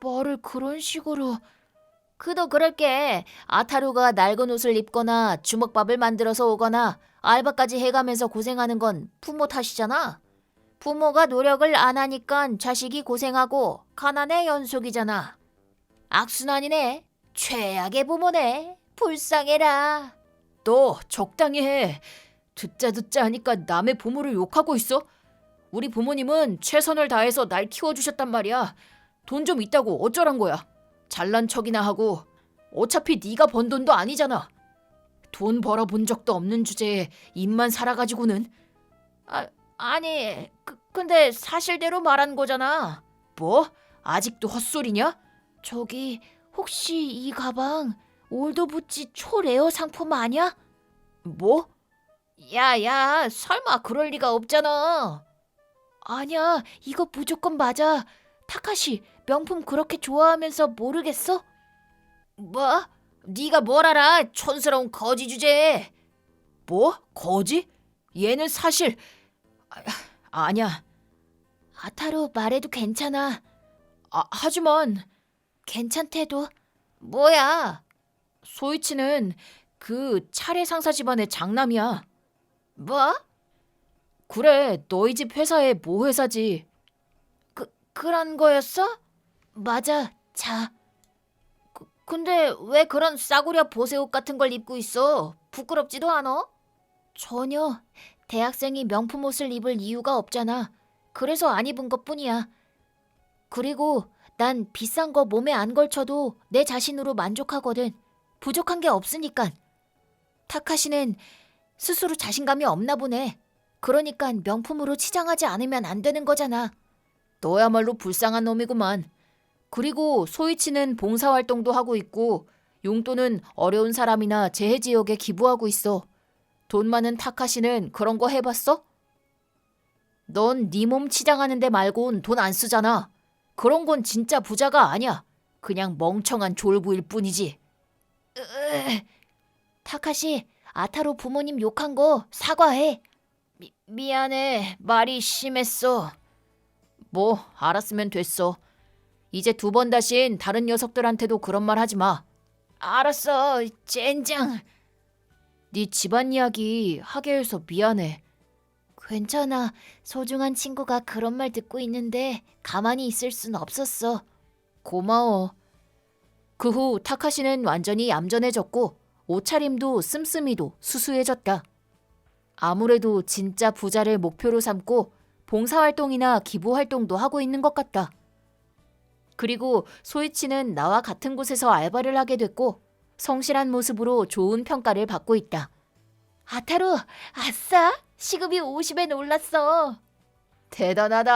말을 그런 식으로.
그도 그럴게. 아타루가 낡은 옷을 입거나 주먹밥을 만들어서 오거나 알바까지 해가면서 고생하는 건 부모 탓이잖아. 부모가 노력을 안 하니까 자식이 고생하고 가난의 연속이잖아. 악순환이네. 최악의 부모네. 불쌍해라.
너 적당히 해. 듣자 하니까 남의 부모를 욕하고 있어? 우리 부모님은 최선을 다해서 날 키워주셨단 말이야. 돈 좀 있다고 어쩌란 거야. 잘난 척이나 하고. 어차피 네가 번 돈도 아니잖아. 돈 벌어본 적도 없는 주제에 입만 살아가지고는.
아니, 근데 사실대로 말한 거잖아.
뭐? 아직도 헛소리냐?
저기 혹시 이 가방 올드부치 초레어 상품 아니야?
뭐?
야야, 설마 그럴 리가 없잖아. 아니야, 이거 무조건 맞아. 타카시 명품 그렇게 좋아하면서 모르겠어?
뭐? 네가 뭘 알아? 촌스러운 거지 주제에. 뭐? 거지? 얘는 사실 아니야.
아타루 말해도 괜찮아.
하지만
괜찮대도. 뭐야?
소이치는 그 차례 상사 집안의 장남이야.
뭐?
그래, 너희 집 회사의 모 회사지.
그런 거였어? 맞아, 자. 근데 왜 그런 싸구려 보세옷 같은 걸 입고 있어? 부끄럽지도 않아? 전혀. 대학생이 명품 옷을 입을 이유가 없잖아. 그래서 안 입은 것뿐이야. 그리고 난 비싼 거 몸에 안 걸쳐도 내 자신으로 만족하거든. 부족한 게 없으니까. 타카시는 스스로 자신감이 없나 보네. 그러니까 명품으로 치장하지 않으면 안 되는 거잖아.
너야말로 불쌍한 놈이구만. 그리고 소이치는 봉사활동도 하고 있고 용돈은 어려운 사람이나 재해 지역에 기부하고 있어. 돈 많은 타카시는 그런 거 해봤어? 넌 네 몸 치장하는 데 말곤 돈 안 쓰잖아. 그런 건 진짜 부자가 아니야. 그냥 멍청한 졸부일 뿐이지.
타카시, 아타루 부모님 욕한 거 사과해. 미안해. 말이 심했어.
뭐 알았으면 됐어. 이제 2번 다신 다른 녀석들한테도 그런 말 하지 마.
알았어, 젠장.
네 집안 이야기 하게 해서 미안해.
괜찮아. 소중한 친구가 그런 말 듣고 있는데 가만히 있을 순 없었어.
고마워. 그 후 타카시는 완전히 얌전해졌고 옷차림도 씀씀이도 수수해졌다. 아무래도 진짜 부자를 목표로 삼고 봉사활동이나 기부활동도 하고 있는 것 같다. 그리고 소이치는 나와 같은 곳에서 알바를 하게 됐고 성실한 모습으로 좋은 평가를 받고 있다.
아타루, 아싸! 시급이 50엔 올랐어.
대단하다.